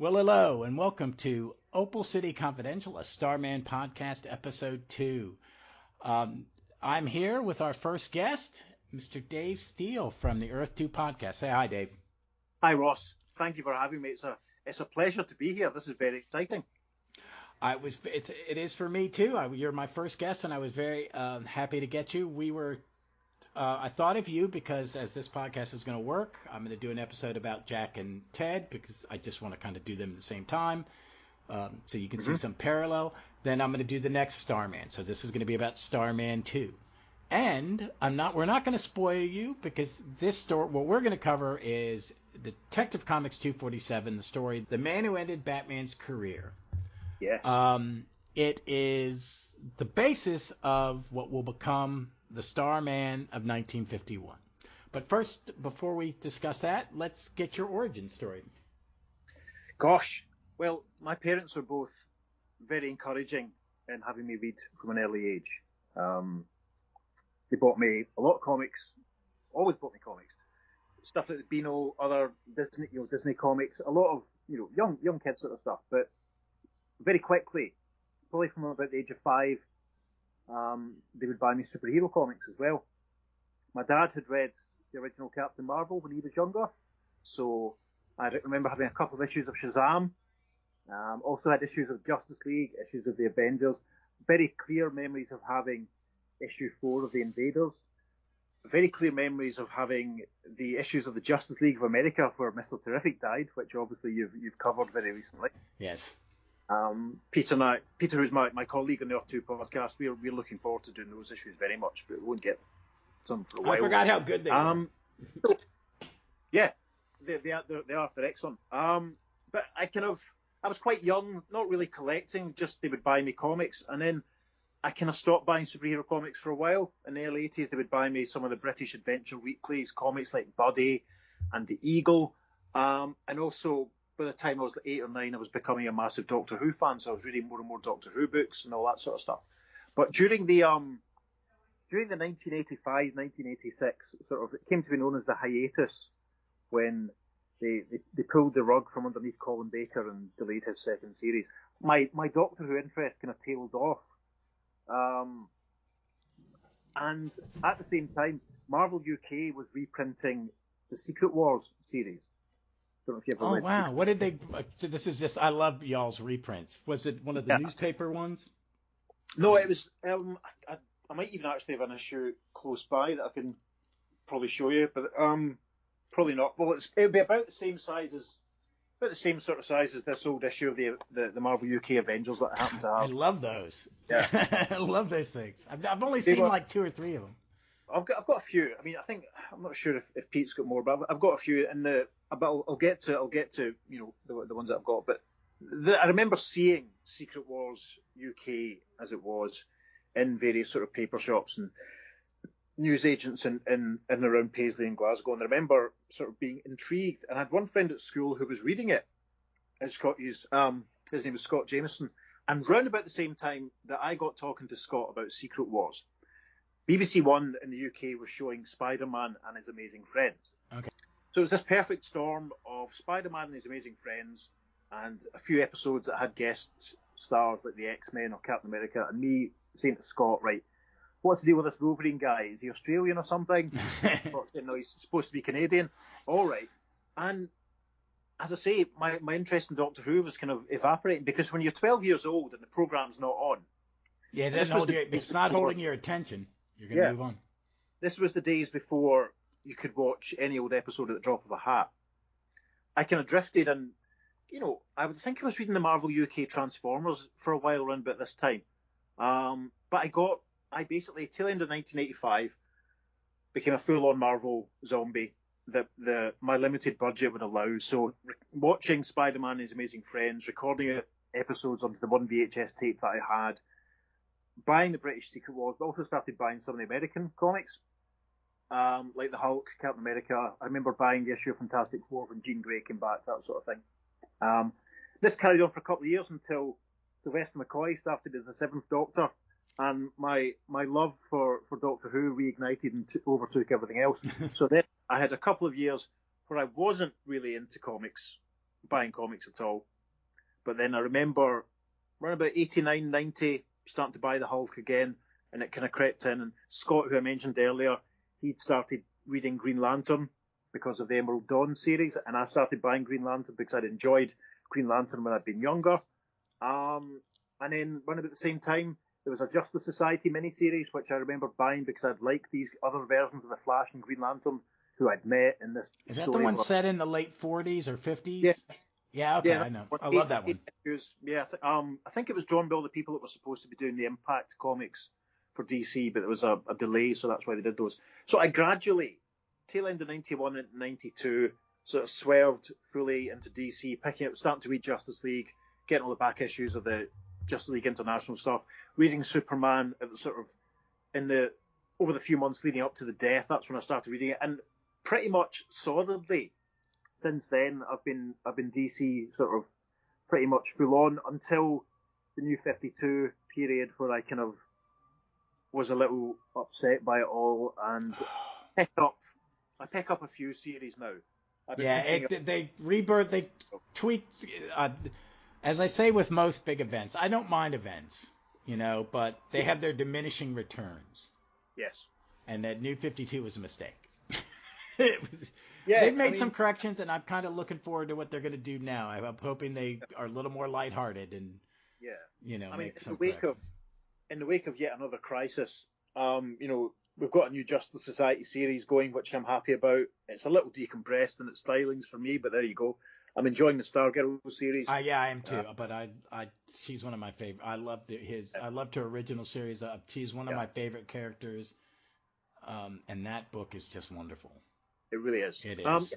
Well, hello, and welcome to Opal City Confidential, a Starman podcast, episode 2. I'm here with our first guest, Mr. Dave Steele from the Earth 2 podcast. Say hi, Dave. Hi, Ross. Thank you for having me. It's a pleasure to be here. This is very exciting. It is for me too. You're my first guest, and I was very happy to get you. I thought of you because as this podcast is going to work, I'm going to do an episode about Jack and Ted because I just want to kind of do them at the same time, so you can see some parallel. Then I'm going to do the next Starman. So this is going to be about Starman 2. And we're not going to spoil you because this story, what we're going to cover is Detective Comics 247, the story, The Man Who Ended Batman's Career. Yes. It is the basis of what will become the Starman of 1951. But first, before we discuss that, let's get your origin story. Gosh. Well, my parents were both very encouraging in having me read from an early age. They bought me a lot of comics, always bought me comics. Stuff like the Beano, other Disney comics, a lot of, young kids sort of stuff. But very quickly, probably from about the age of 5, they would buy me superhero comics as well. My dad had read the original Captain Marvel when he was younger, so I remember having a couple of issues of Shazam. Also had issues of Justice League, issues of the Avengers. Very clear memories of having issue 4 of the Invaders. Very clear memories of having the issues of the Justice League of America where Mr. Terrific died, which obviously you've covered very recently. Yes. Peter, who's my colleague on the Earth 2 podcast, we're looking forward to doing those issues very much, but we won't get some for a while. I forgot how good they were. Yeah, they're excellent. But I was quite young, not really collecting, just they would buy me comics, and then I kind of stopped buying superhero comics for a while. In the early 80s, they would buy me some of the British Adventure Weeklies, comics like Buddy and The Eagle, and also by the time I was 8 or 9, I was becoming a massive Doctor Who fan, so I was reading more and more Doctor Who books and all that sort of stuff. But during the 1985, 1986, sort of, it came to be known as the hiatus, when they pulled the rug from underneath Colin Baker and delayed his second series. My Doctor Who interest kind of tailed off. And at the same time, Marvel UK was reprinting the Secret Wars series. Don't know if you ever read. Oh, wow. What did they... This is just... I love y'all's reprints. Was it one of the newspaper ones? No, it was... I might even actually have an issue close by that I can probably show you, but probably not. Well, it'll be about the same size as... About the same sort of size as this old issue of the Marvel UK Avengers that I happen to have. I love those. Yeah. I love those things. I've only seen like 2 or 3 of them. I've got a few. I mean, I'm not sure if Pete's got more, but I've got a few. But I'll get to the ones that I've got. But I remember seeing Secret Wars UK as it was in various sort of paper shops and news agents in and around Paisley and Glasgow. And I remember sort of being intrigued. And I had one friend at school who was reading it. His name was Scott Jameson. And round about the same time that I got talking to Scott about Secret Wars, BBC One in the UK was showing Spider-Man and His Amazing Friends. Okay. So it was this perfect storm of Spider-Man and His Amazing Friends and a few episodes that had guest stars like the X-Men or Captain America, and me saying to Scott, right, what's the deal with this Wolverine guy? Is he Australian or something? No, he's supposed to be Canadian. All right. And as I say, my interest in Doctor Who was kind of evaporating because when you're 12 years old and the program's not on. Yeah, it's not holding your attention. You're going to move on. This was the days before you could watch any old episode at the drop of a hat. I kind of drifted and, I would think I was reading the Marvel UK Transformers for a while around about this time. But I basically, till end of 1985, became a full-on Marvel zombie that my limited budget would allow. So watching Spider-Man and His Amazing Friends, recording episodes onto the one VHS tape that I had, buying the British Secret Wars, but also started buying some of the American comics, like the Hulk, Captain America. I remember buying the issue of Fantastic Four when Jean Grey came back, that sort of thing. This carried on for a couple of years until Sylvester McCoy started as the Seventh Doctor, and my love for Doctor Who reignited and overtook everything else. So then I had a couple of years where I wasn't really into comics, buying comics at all. But then I remember around about 89, 90, starting to buy the Hulk again, and it kind of crept in. And Scott, who I mentioned earlier, he'd started reading Green Lantern because of the Emerald Dawn series, and I started buying Green Lantern because I'd enjoyed Green Lantern when I'd been younger. And then around about the same time, there was a Justice Society miniseries, which I remember buying because I'd liked these other versions of the Flash and Green Lantern who I'd met in this Is that the one set in the late 40s or 50s? Yeah. Yeah, okay, I know. I love that one. Yeah, I think it was drawn by all the people that were supposed to be doing the Impact comics for DC, but there was a delay, so that's why they did those. So I gradually, tail end of 91 and 92, sort of swerved fully into DC, starting to read Justice League, getting all the back issues of the Justice League International stuff, reading Superman at the sort of over the few months leading up to the death. That's when I started reading it, and pretty much solidly since then I've been DC sort of pretty much full on until the New 52 period, where I kind of was a little upset by it all, and I pick up a few series now. They tweaked. As I say with most big events, I don't mind events, but they have their diminishing returns. Yes. And that New 52 was a mistake. They've made some corrections, and I'm kind of looking forward to what they're going to do now. I'm hoping they are a little more lighthearted and, make some corrections. In the wake of yet another crisis, we've got a new Justice Society series going, which I'm happy about. It's a little decompressed in its stylings for me, but there you go. I'm enjoying the Stargirl series. Yeah, I am too. But she's one of my favorite. I loved her original series. She's one of my favorite characters. And that book is just wonderful. It really is. It is.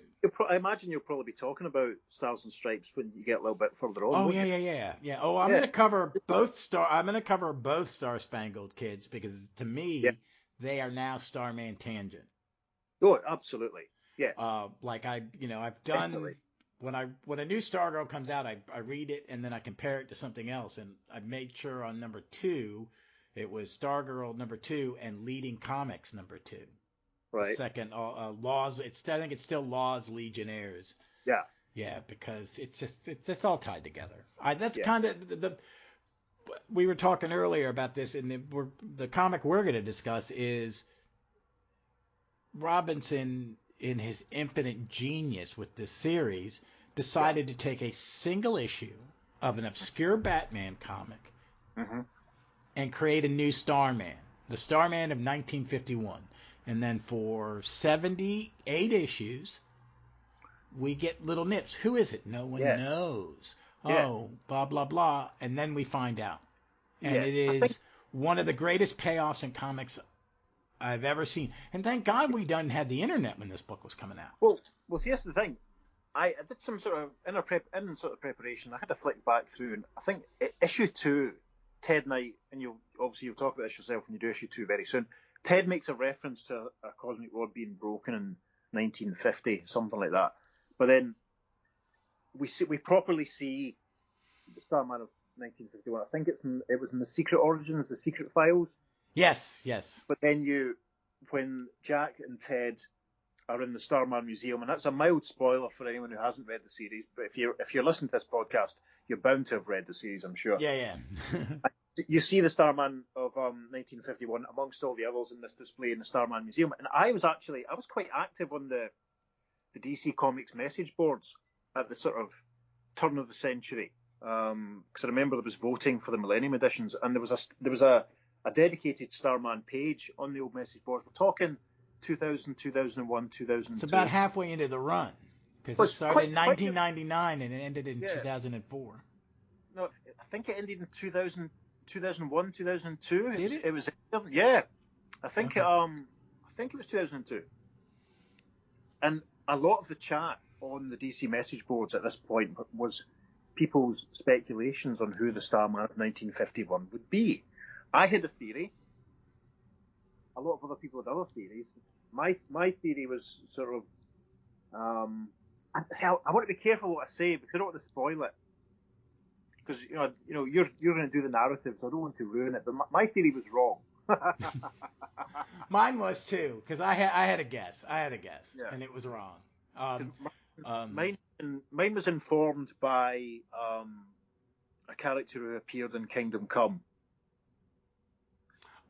I imagine you'll probably be talking about Stars and Stripes when you get a little bit further on. Oh yeah. Oh, I'm going to cover both Star Spangled Kids, because to me they are now Starman tangent. Oh, absolutely. Yeah. I've done. Definitely. When a new Stargirl comes out, I read it and then I compare it to something else, and I made sure on number 2 it was Stargirl number 2 and Leading Comics number 2. Right. The second, Laws. I think it's still Laws Legionnaires. Yeah. Yeah, because it's all tied together. That's kind of we were talking earlier about this, and the comic we're going to discuss is Robinson, in his infinite genius with this series, decided to take a single issue of an obscure Batman comic and create a new Starman, the Starman of 1951. And then for 78 issues, we get little nips. Who is it? No one knows. Oh, blah, blah, blah. And then we find out. And it is one of the greatest payoffs in comics I've ever seen. And thank God we didn't have the internet when this book was coming out. Well, see, that's the thing. I did some sort of in preparation. I had to flick back through, and I think issue 2, Ted Knight, and you'll talk about this yourself when you do issue 2 very soon. Ted makes a reference to a cosmic rod being broken in 1950, something like that. But then we properly see the Starman of 1951. I think it was in the Secret Origins, the Secret Files. Yes. But then when Jack and Ted are in the Starman Museum, and that's a mild spoiler for anyone who hasn't read the series, but if you're listening to this podcast, you're bound to have read the series, I'm sure. Yeah. You see the Starman of 1951 amongst all the others in this display in the Starman Museum, and I was quite active on the DC Comics message boards at the sort of turn of the century, because I remember there was voting for the Millennium editions, and there was a dedicated Starman page on the old message boards. We're talking 2000, 2001, 2002. It's about halfway into the run, because it started in 1999 and it ended in 2004. No, I think it ended in 2001, 2002. Did it? It was. Yeah, I think it was 2002. And a lot of the chat on the DC message boards at this point was people's speculations on who the Starman of 1951 would be. I had a theory. A lot of other people had other theories. My theory was sort of. I want to be careful what I say because I don't want to spoil it. Because you're going to do the narrative, so I don't want to ruin it. But my theory was wrong. Mine was too, because I had a guess. And it was wrong. Mine was informed by a character who appeared in Kingdom Come.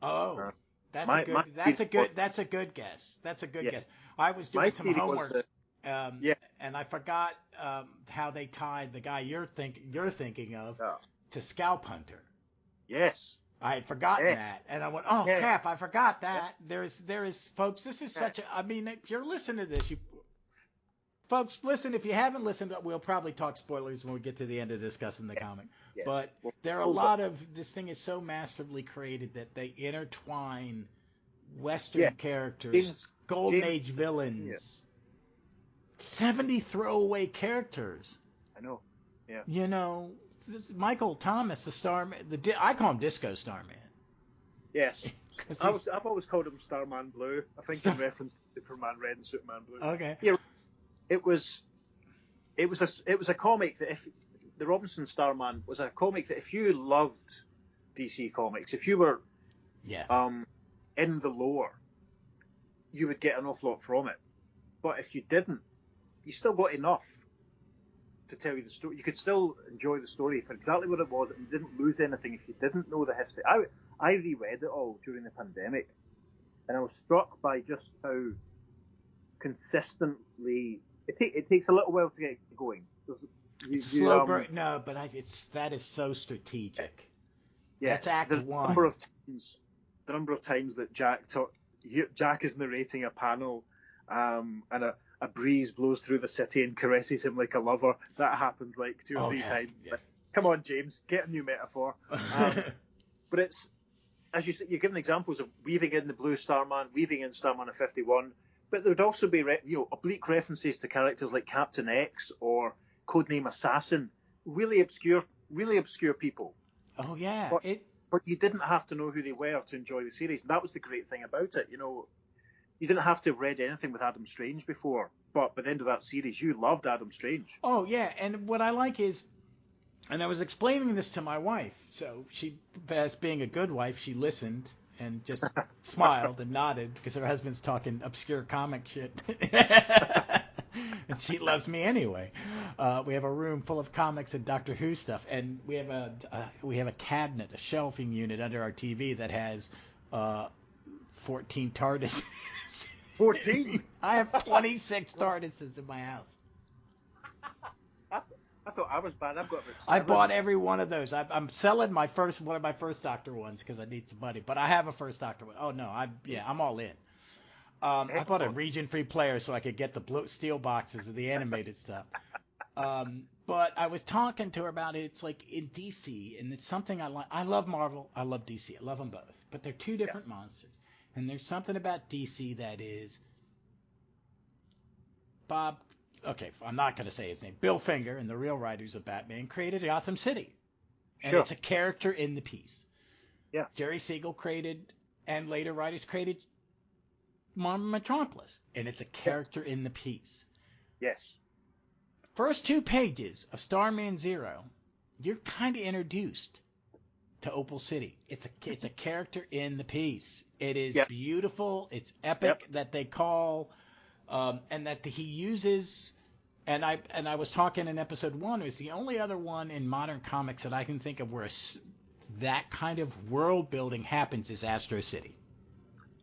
Oh, that's my a good. my That's a theory good. was, That's a good guess. That's a good yeah, guess. I was my doing some theory was homework, that, yeah, and I forgot how they tied the guy you're thinking of yeah, to Scalp Hunter. yes, I had forgotten yes, that, and I went, "Oh yeah, crap! I forgot yeah, that." There is, folks. This is yeah, such a. I mean, if you're listening to this, you folks, listen. If you haven't listened, we'll probably talk spoilers when we get to the end of discussing the comic. yes. But there are a Hold on. lot of. This thing is so masterfully created that they intertwine Yeah, Western characters, James Golden James. Age Yeah, villains, 70 throwaway characters. I know. Yeah. You know, this Michael Thomas, the Starman. I call him Disco Starman. Yes. 'Cause he's I've always called him Starman Blue. I think Star- in reference to Superman Red and Superman Blue. okay. Yeah, it was it was a comic that, if the Robinson Starman was a comic that, if you loved DC Comics, if you were Yeah. in the lore, you would get an awful lot from it. But if you didn't, you still got enough to tell you the story. You could still enjoy the story for exactly what it was, and you didn't lose anything if you didn't know the history. I reread it all during the pandemic, and I was struck by just how consistently it takes a little while to get going. It's a slow burn. No, but that is so strategic. Yeah, That's Act the 1. number of times that Jack is narrating a panel, and a breeze blows through the city and caresses him like a lover. That happens like two or three times. Yeah. Like, come on, James, get a new metaphor. But it's, as you said, you're giving examples of weaving in the Blue Starman, weaving in Starman of 51, but there would also be oblique references to characters like Captain X or Codename Assassin, really obscure people. Oh yeah, But you didn't have to know who they were to enjoy the series, and that was the great thing about it. You didn't have to have read anything with Adam Strange before, but by the end of that series, you loved Adam Strange. Oh yeah, and what I like is, and I was explaining this to my wife, so she, as being a good wife, she listened and just smiled and nodded because her husband's talking obscure comic shit. And she loves me anyway. We have a room full of comics and Doctor Who stuff, and we have a cabinet, a shelving unit under our TV that has 14 TARDISes. 14? I have 26 TARDISes in my house. I thought I was bad. I've got about 7. I bought every one of those. I'm selling one of my first Doctor ones because I need some money. But I have a first Doctor one. Oh no, I'm all in. I bought a region-free player so I could get the blue steel boxes of the animated stuff. But I was talking to her about it. It's like in DC, and it's something I like. I love Marvel. I love DC. I love them both. But they're two different monsters. And there's something about DC that is Bob. Okay, I'm not going to say his name. Bill Finger and the real writers of Batman created Gotham City. And Sure. it's a character in the piece. Yeah. Jerry Siegel created, and later writers created Metropolis, and it's a character in the piece. Yes. First 2 pages of Starman Zero, you're kind of introduced to Opal City. It's a character in the piece. It is beautiful. It's epic that they call, and that he uses. And I was talking in episode 1. It was the only other one in modern comics that I can think of where that kind of world building happens is Astro City.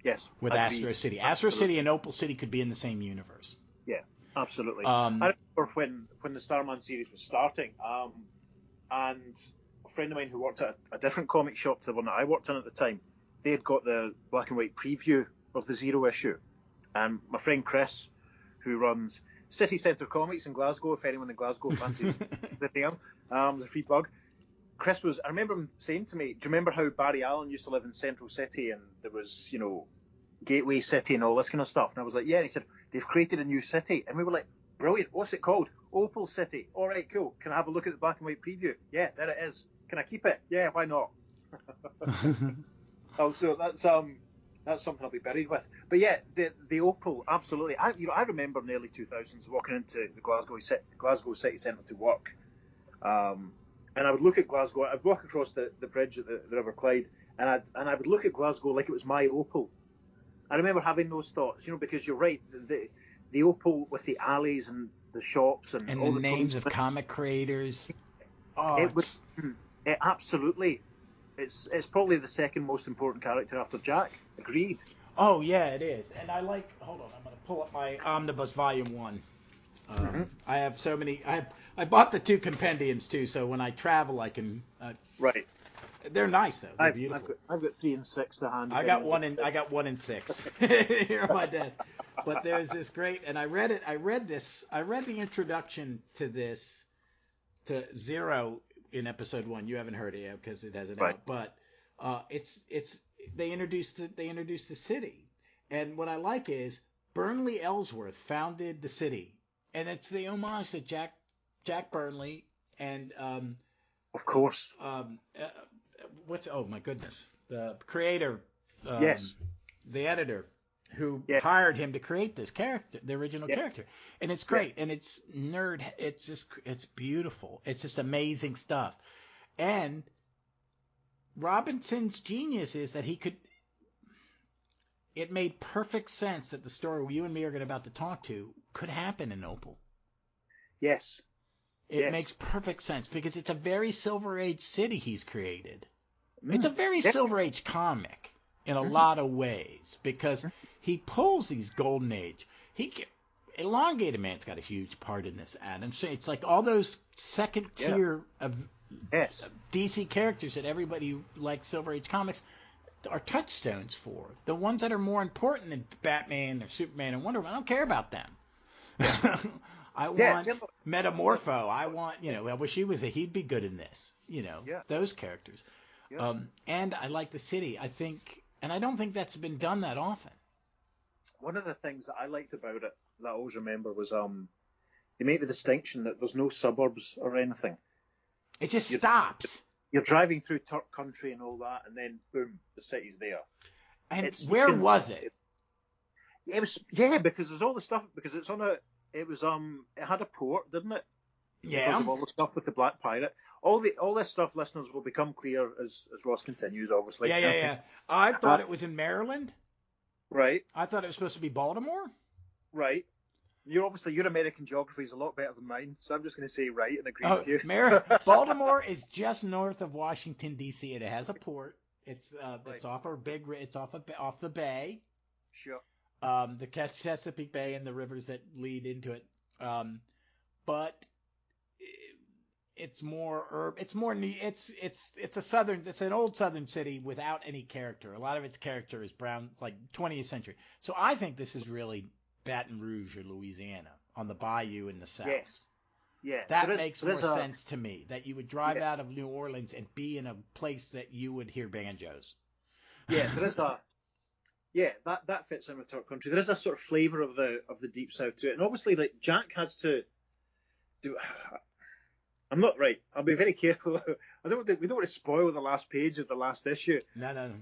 Yes. With Astro City. Astro City and Opal City could be in the same universe. Yeah, absolutely. I remember when the Starman series was starting, and a friend of mine who worked at a different comic shop to the one that I worked in at the time, they had got the black and white preview of the Zero issue. And my friend Chris, who runs City Centre Comics in Glasgow, if anyone in Glasgow fancies the name, the free plug. I remember him saying to me, do you remember how Barry Allen used to live in Central City and there was, Gateway City and all this kind of stuff? And I was like, yeah. And he said, they've created a new city. And we were like, brilliant. What's it called? Opal City. All right, cool. Can I have a look at the black and white preview? Yeah, there it is. Can I keep it? Yeah, why not? Also, that's something I'll be buried with. But yeah, the Opal, absolutely. I remember in the early 2000s walking into the Glasgow City Centre to work. And I would look at Glasgow. I'd walk across the bridge at the River Clyde, and I would look at Glasgow like it was my Opal. I remember having those thoughts, because you're right. The Opal with the alleys and the shops and all the names of comic creators. Oh, Absolutely. It's probably the second most important character after Jack. Agreed. Oh yeah, it is. And I like. Hold on, I'm gonna pull up my Omnibus Volume One. I have so many. I bought the 2 compendiums too, so when I travel, I can. Right. They're nice though. They're beautiful. I've got 3 and 6 to hand. I got 1 and 6 here on my desk. But there's this great, and I read it. I read the introduction to this, to Zero in episode 1. You haven't heard it yet because it hasn't out. But they introduced the city, and what I like is Burnley Ellsworth founded the city, and it's the homage to Jack Burnley and of course. Oh my goodness, the creator, yes, the editor who hired him to create this character, the original character, and it's great, and it's it's beautiful, it's just amazing stuff, and Robinson's genius is that it made perfect sense that the story you and me are about to talk to could happen in Opal. Yes. It makes perfect sense because it's a very Silver Age city he's created. It's a very Silver Age comic in a lot of ways because he pulls these Golden Age. Elongated Man's got a huge part in this, Adam. So it's like all those second tier of DC characters that everybody who likes Silver Age comics are touchstones for. The ones that are more important than Batman or Superman and Wonder Woman, I don't care about them. I want Metamorpho. I want, I wish he'd be good in this, those characters. Yeah. And I like the city. I think, and I don't think that's been done that often. One of the things that I liked about it that I always remember was they make the distinction that there's no suburbs or anything. It just stops. You're driving through Turk country and all that, and then boom, the city's there. And where was it? It was because there's all the stuff because it's on a. It was it had a port, didn't it? Yeah. Because of all the stuff with the Black Pirate. All this stuff, listeners, will become clear as Ross continues, obviously. Yeah. I thought it was in Maryland. Right. I thought it was supposed to be Baltimore. Right. Your American geography is a lot better than mine, so I'm just going to say right and agree with you. Baltimore is just north of Washington D.C. and it has a port. It's off off the bay. Sure. The Chesapeake Bay and the rivers that lead into it. But it's more urban. It's an old southern city without any character. A lot of its character is brown. It's like 20th century. So I think this is really Baton Rouge or Louisiana on the bayou in the south. Yes. Yeah. That makes more sense to me. That you would drive out of New Orleans and be in a place that you would hear banjos. Yeah, there is that. Yeah, that fits in with Turk country. There is a sort of flavour of the deep south to it, and obviously, like Jack has to do. I'm not right. I'll be very careful. We don't want to spoil the last page of the last issue. No.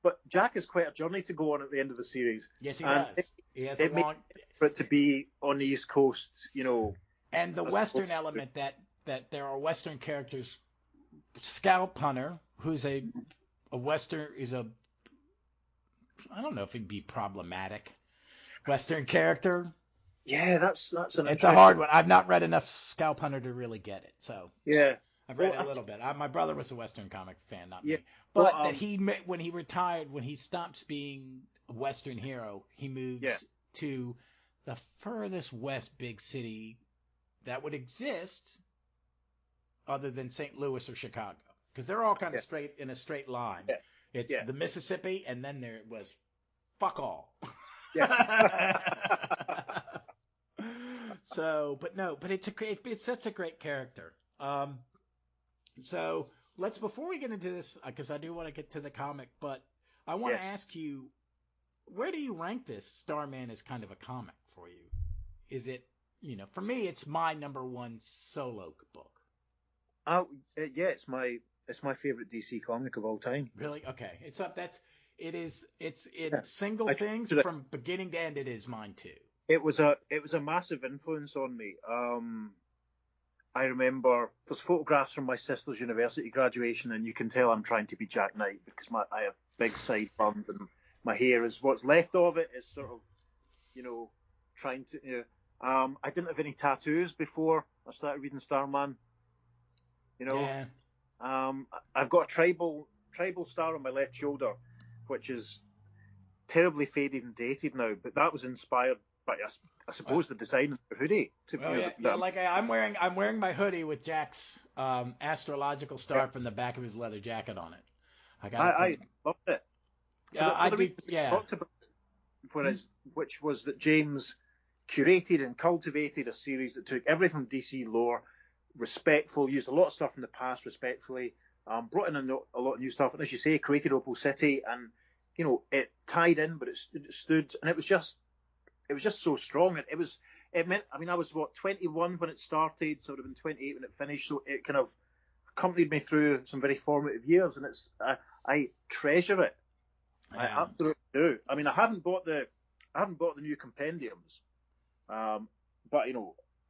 But Jack has quite a journey to go on at the end of the series. Yes, he does. He has for it to be on the East Coast, And the Western element that there are Western characters. Scalp Hunter, who's a Western, is a. I don't know if he'd be problematic. Western character. Yeah, that's an. It's a hard one. I've not read enough Scalp Hunter to really get it. So yeah, I've read it a little bit. My brother was a Western comic fan, not me. But that when he retired, when he stops being a Western hero, he moves to the furthest west big city that would exist, other than St. Louis or Chicago, because they're all kind of straight in a straight line. Yeah. It's the Mississippi, and then there was fuck all. Yeah. But it's such a great character. So before we get into this, because I do want to get to the comic, but I want to ask you, where do you rank this Starman as kind of a comic for you? Is it, for me, it's my number one solo book. It's my favorite DC comic of all time. Really? Okay. It's up. It's single things from beginning to end. It is mine too. It was a massive influence on me. I remember there's photographs from my sister's university graduation, and you can tell I'm trying to be Jack Knight because I have big sideburns and my hair is what's left of it is sort of, trying to. I didn't have any tattoos before I started reading Starman. Yeah. I've got a tribal star on my left shoulder, which is terribly faded and dated now, but that was inspired by, I suppose, the design of the hoodie. I'm wearing my hoodie with Jack's astrological star from the back of his leather jacket on it. I loved it. Talked about, which was that James curated and cultivated a series that took everything from DC lore, respectful, used a lot of stuff from the past respectfully, brought in a lot of new stuff, and as you say, created Opal City, and it tied in, but it stood, and it was just so strong. And it meant, I was 21 when it started, so it would have been 28 when it finished, so it kind of accompanied me through some very formative years, and I treasure it. Yeah. I absolutely do. I haven't bought the new compendiums, but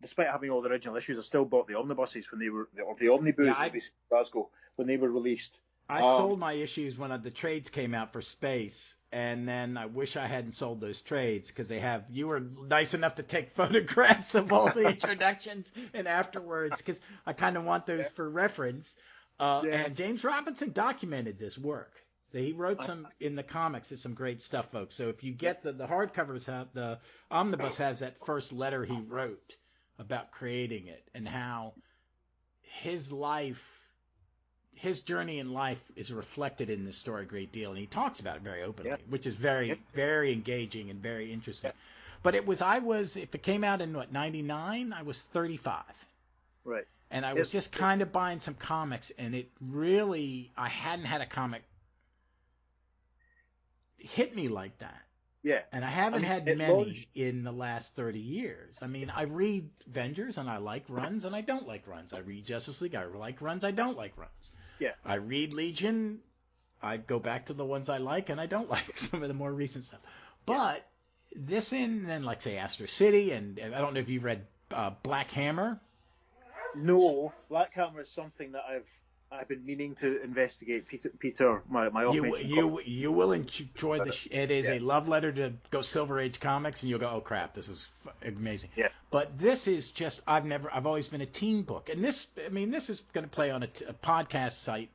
despite having all the original issues, I still bought the omnibuses when they were, or the omnibus in Glasgow when they were released. I sold my issues when the trades came out for Space, and then I wish I hadn't sold those trades because you were nice enough to take photographs of all the introductions and afterwards, because I kind of want those for reference. And James Robinson documented this work. He wrote some in the comics. There's some great stuff, folks. So if you get the hardcovers, the omnibus has that first letter he wrote about creating it and how his journey in life is reflected in this story a great deal, and he talks about it very openly, which is very, very engaging and very interesting. Yeah. But if it came out in 99, I was 35. Right. And I was just kind of buying some comics, and it really, I hadn't had a comic hit me like that. Yeah. And I haven't had many in the last 30 years. I read Avengers, and I like runs, and I don't like runs. I read Justice League, I like runs, I don't like runs. Yeah. I read Legion, I go back to the ones I like, and I don't like some of the more recent stuff. But then, like, say, Astro City, and I don't know if you've read Black Hammer. No, Black Hammer is something that I've been meaning to investigate. Peter, my you will enjoy it is a love letter to Silver Age comics, and you'll go, oh crap, this is amazing. Yeah. But this is just I've always been a teen book, and this is going to play on a podcast site.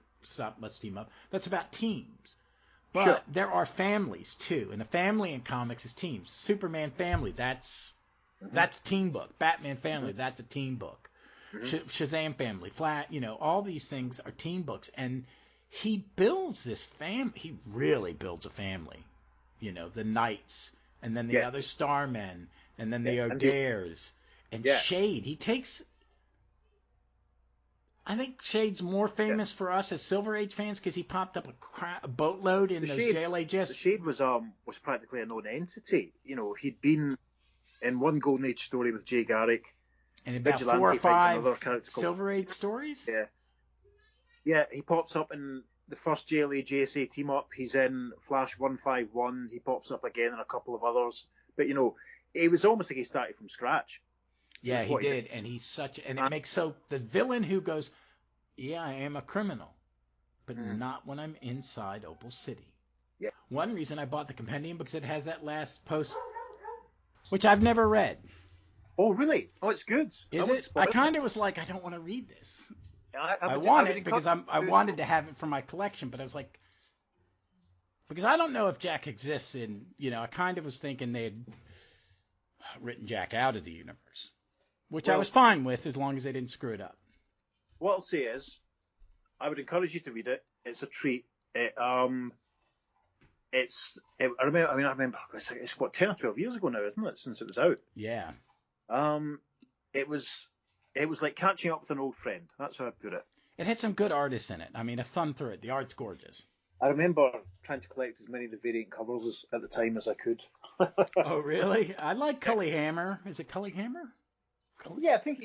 Let's Team Up. That's about teams. But there are families too, and a family in comics is teams. Superman family, that's a teen book. Batman family, that's a teen book. Shazam family, all these things are teen books, and he builds this family. He really builds a family, the Knights, and then the other Starmen, and then the O'Dares, and Shade. He takes, I think Shade's more famous for us as Silver Age fans because he popped up a boatload in those JLAJs. The Shade was practically a known entity. He'd been in one Golden Age story with Jay Garrick. And about Vigilante 4 or 5 fights Silver Age stories? Yeah, he pops up in the first JLA JSA team up. He's in Flash 151. He pops up again in a couple of others. But, it was almost like he started from scratch. Yeah, he did. And he's and it makes the villain who goes, yeah, I am a criminal, but not when I'm inside Opal City. Yeah. One reason I bought the compendium because it has that last post, which I've never read. Oh, really? Oh, it's good. Is it? I kind of was like, I don't want to read this. I want it because I wanted to have it for my collection, but I was like, because I don't know if Jack exists in, I kind of was thinking they had written Jack out of the universe, which I was fine with as long as they didn't screw it up. What I'll say is, I would encourage you to read it. It's a treat. I remember it's 10 or 12 years ago now, isn't it, since it was out? Yeah. It was like catching up with an old friend. That's how I put it. It had some good artists in it. I thumbed through it. The art's gorgeous. I remember trying to collect as many of the variant covers at the time as I could. Oh, really? I like Cully Hammer. Is it Cully Hammer? Yeah, I think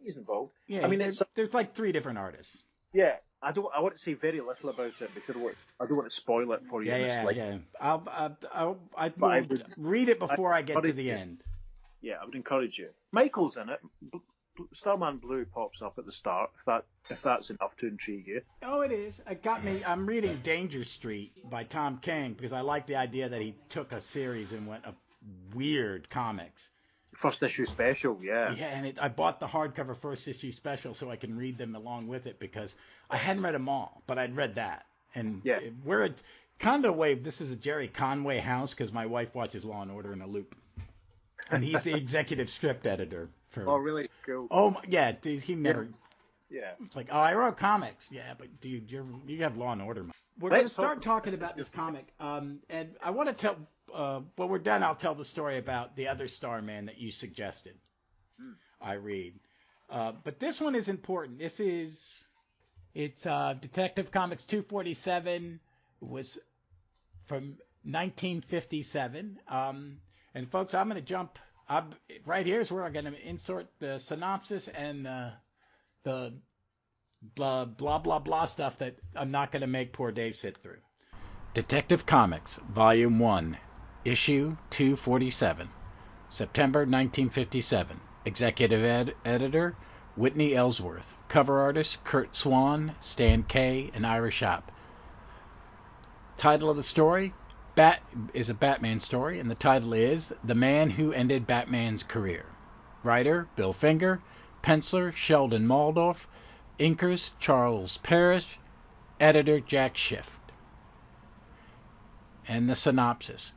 he's involved. Yeah, there's like 3 different artists. Yeah, I want to say very little about it because I don't want to spoil it for you. Yeah. I would read it before I get to the end. Yeah, I would encourage you. Michael's in it. Starman Blue pops up at the start, if that's enough to intrigue you. Oh, it is. It got me. I'm reading Danger Street by Tom King because I like the idea that he took a series and went of weird comics First issue special, yeah. Yeah, and I bought the hardcover first issue special so I can read them along with it because I hadn't read them all, but I'd read that. And Yeah. we're at Condo Wave. This is a Jerry Conway house because my wife watches Law and Order in a loop, and he's the executive script editor for. Oh, really? Cool. Oh yeah, dude, he never. Yeah. It's like, oh, I wrote comics. Yeah, but dude, you have Law and Order. We're going to start talking about this comic, and I want to tell. When we're done, I'll tell the story about the other Starman that you suggested. I read, but this one is important. It's Detective Comics 247. It was from 1957. And folks, I'm going to jump. Right here is where I'm going to insert the synopsis and the blah blah blah stuff that I'm not going to make poor Dave sit through. Detective Comics, Volume 1, Issue 247, September 1957. Executive Editor, Whitney Ellsworth. Cover artist, Curt Swan, Stan Kay, and Ira Shop. Title of the story is a Batman story, and the title is The Man Who Ended Batman's Career. Writer, Bill Finger. Penciler, Sheldon Waldorf. Inkers, Charles Parrish. Editor, Jack Schiff. And the synopsis.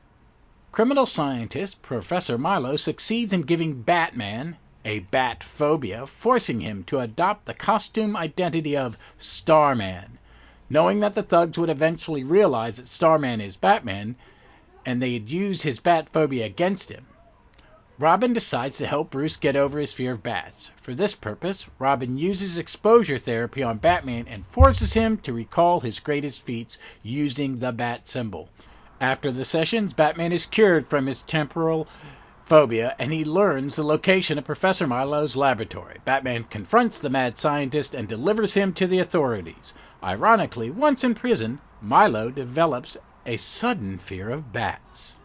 Criminal scientist Professor Milo succeeds in giving Batman a bat phobia, forcing him to adopt the costume identity of Starman. Knowing that the thugs would eventually realize that Starman is Batman, and they'd use his bat phobia against him, Robin decides to help Bruce get over his fear of bats. For this purpose, Robin uses exposure therapy on Batman and forces him to recall his greatest feats using the bat symbol. After the sessions, Batman is cured from his temporal phobia, and he learns the location of Professor Milo's laboratory. Batman confronts the mad scientist and delivers him to the authorities. Ironically, once in prison, Milo develops a sudden fear of bats.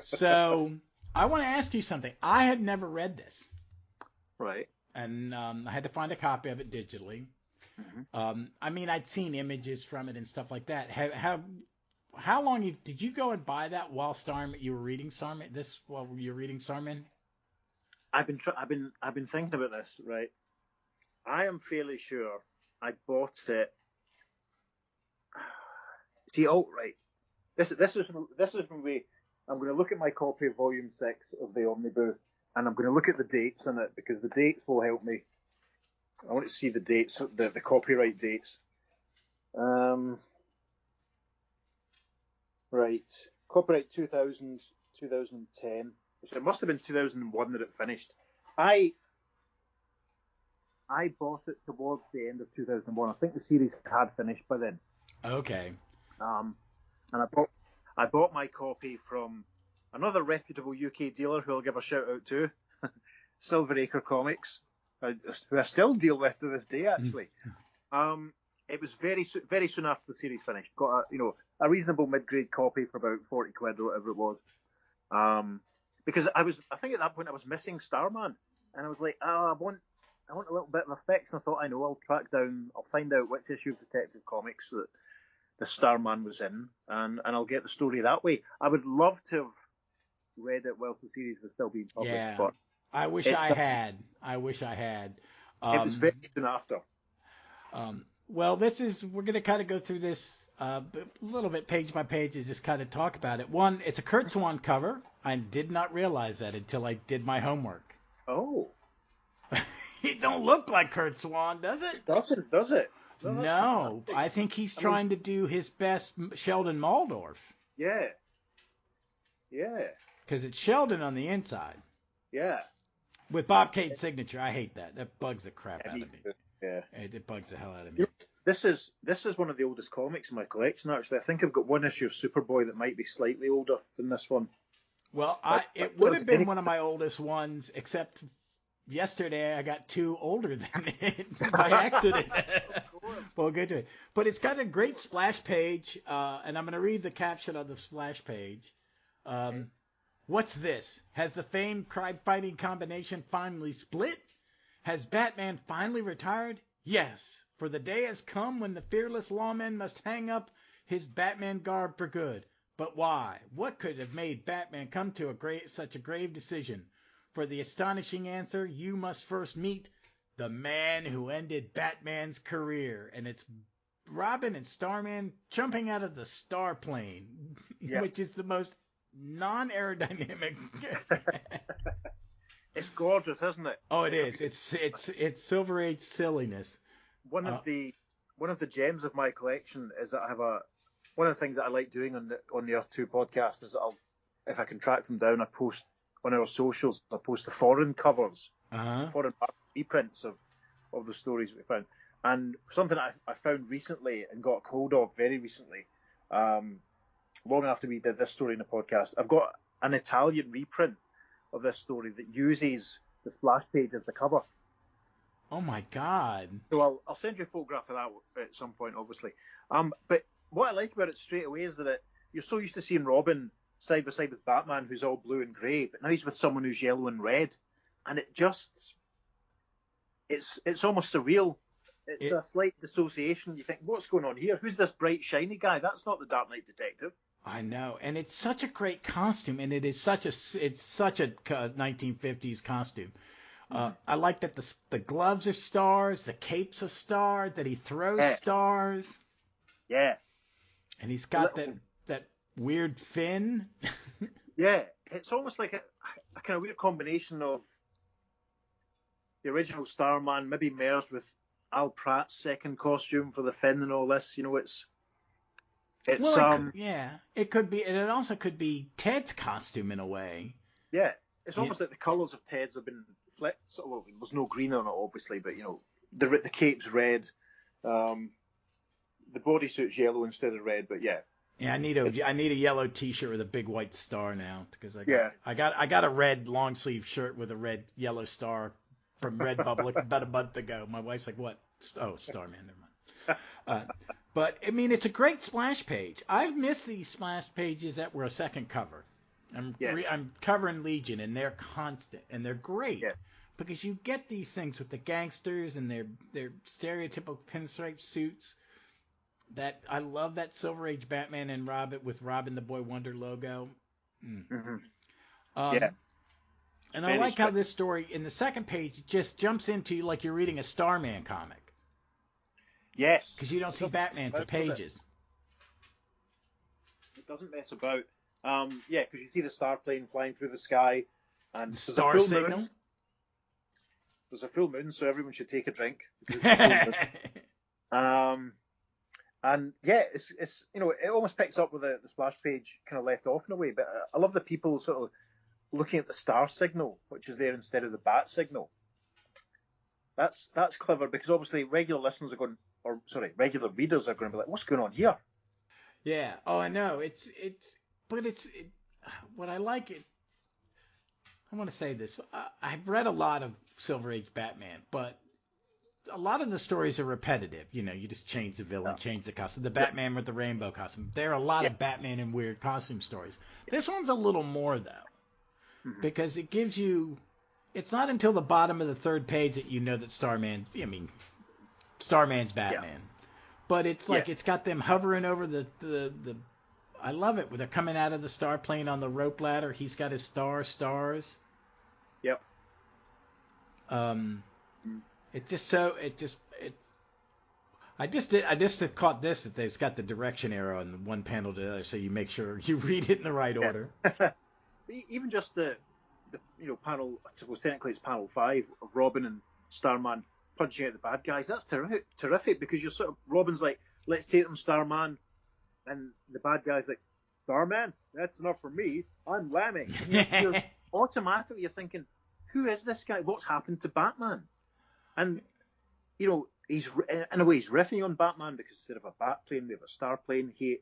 So, I want to ask you something. I had never read this. Right. And I had to find a copy of it digitally. Mm-hmm. I mean, I'd seen images from it and stuff like that. How long did you go and buy that while you were reading Starman? While you were reading Starman? I've been thinking about this. Right. I am fairly sure I bought it. See, right. This is when I'm going to look at my copy of Volume 6 of the Omnibus, and I'm going to look at the dates in it because the dates will help me. I want to see the dates, the copyright dates. Right. Copyright 2000, 2010. So it must have been 2001 that it finished. I bought it towards the end of 2001. I think the series had finished by then. Okay. And I bought my copy from another reputable UK dealer who I'll give a shout out to, Silver Acre Comics, who I still deal with to this day, actually. It was very soon after the series finished. Got a reasonable mid-grade copy for about 40 quid or whatever it was. Because I think at that point I was missing Starman, and I was like, I want a little bit of a fix. And I thought, I'll find out which issue of Detective Comics that the Starman was in, and I'll get the story that way. I would love to have read it whilst the series was still being published, but I wish I had. It was very soon after. Well, we're going to kind of go through this a little bit page by page and just kind of talk about it. One, it's a Curt Swan cover. I did not realize that until I did my homework. Oh. It don't look like Curt Swan, does it? Does it? No, I think he's trying to do his best Sheldon Waldorf. Yeah. Because it's Sheldon on the inside. Yeah. With Bob Kate's signature. I hate that. That bugs the crap out of me. Yeah. It bugs the hell out of me. This is one of the oldest comics in my collection, actually. I think I've got one issue of Superboy that might be slightly older than this one. Well, it would have been one of my oldest ones, except yesterday I got two older than it by accident. We'll get to it. But it's got a great splash page, and I'm going to read the caption of the splash page. What's this? Has the famed crime-fighting combination finally split? Has Batman finally retired? Yes, for the day has come when the fearless lawman must hang up his Batman garb for good. But why? What could have made Batman come to such a grave decision? For the astonishing answer, you must first meet the man who ended Batman's career. And it's Robin and Starman jumping out of the star plane, which is the most non-aerodynamic. It's gorgeous, isn't it? Oh, it is. It's Silver Age silliness. One of the gems of my collection is that I have one of the things that I like doing on the Earth 2 podcast is that if I can track them down, I post on our socials. I post the foreign covers, foreign reprints of the stories we found. And something I found recently and got hold of very recently, long after we did this story in the podcast, I've got an Italian reprint of this story that uses the splash page as the cover. Oh my God! So I'll send you a photograph of that at some point, obviously. But what I like about it straight away is that you're so used to seeing Robin side by side with Batman, who's all blue and grey, but now he's with someone who's yellow and red, and it's almost surreal. It's a slight dissociation. You think, what's going on here? Who's this bright, shiny guy? That's not the Dark Knight Detective. I know, and it's such a great costume, and it's such a 1950s costume. I like that the gloves are stars, the cape's a star, that he throws stars. Yeah. And he's got that weird fin. Yeah, it's almost like a kind of weird combination of the original Starman, maybe merged with Al Pratt's second costume for the fin and all this. You know, it's it could be, and it also could be Ted's costume in a way. Yeah, it's almost like the colours of Ted's have been flipped. So, well, there's no green on it, obviously, but you know, the cape's red, the bodysuit's yellow instead of red. But yeah. Yeah, I need a yellow T-shirt with a big white star now because I got a red long sleeve shirt with a red yellow star from Redbubble about a month ago. My wife's like, "What? Oh, Starman, never mind." But I mean, it's a great splash page. I've missed these splash pages that were a second cover. I'm covering Legion, and they're constant, and they're great because you get these things with the gangsters and their stereotypical pinstripe suits. That I love that Silver Age Batman and Robin with Robin the Boy Wonder logo. Mm-hmm. And I like how this story in the second page just jumps into like you're reading a Starman comic. Yes. Because you don't see Batman for pages. It doesn't mess about. Because you see the star plane flying through the sky, and there's star a full signal. Moon. There's a full moon, so everyone should take a drink. And yeah, it's you know, it almost picks up with the splash page kind of left off in a way. But I love the people sort of looking at the star signal, which is there instead of the bat signal. That's clever because obviously regular readers are going to be like, what's going on here? Yeah. Oh, I know. What I like it. I want to say this. I've read a lot of Silver Age Batman, but a lot of the stories are repetitive. You know, you just change the villain, change the costume. The Batman with the rainbow costume. There are a lot of Batman in weird costume stories. This one's a little more, though, because it gives you... It's not until the bottom of the third page that you know that Starman's Batman. Yeah. But it's like it's got them hovering over the I love it when they're coming out of the star plane on the rope ladder. He's got his stars. Yep. I just caught this that it's got the direction arrow in one panel to the other, so you make sure you read it in the right order. Even just the panel, I suppose technically it's panel 5 of Robin and Starman punching out the bad guys. That's terrific because you're sort of, Robin's like, let's take them, Starman, and the bad guy's like, Starman, that's enough for me. I'm lambing. You're automatically you're thinking, who is this guy? What's happened to Batman? And you know, he's in a way he's riffing on Batman because instead of a bat plane, we have a star plane. The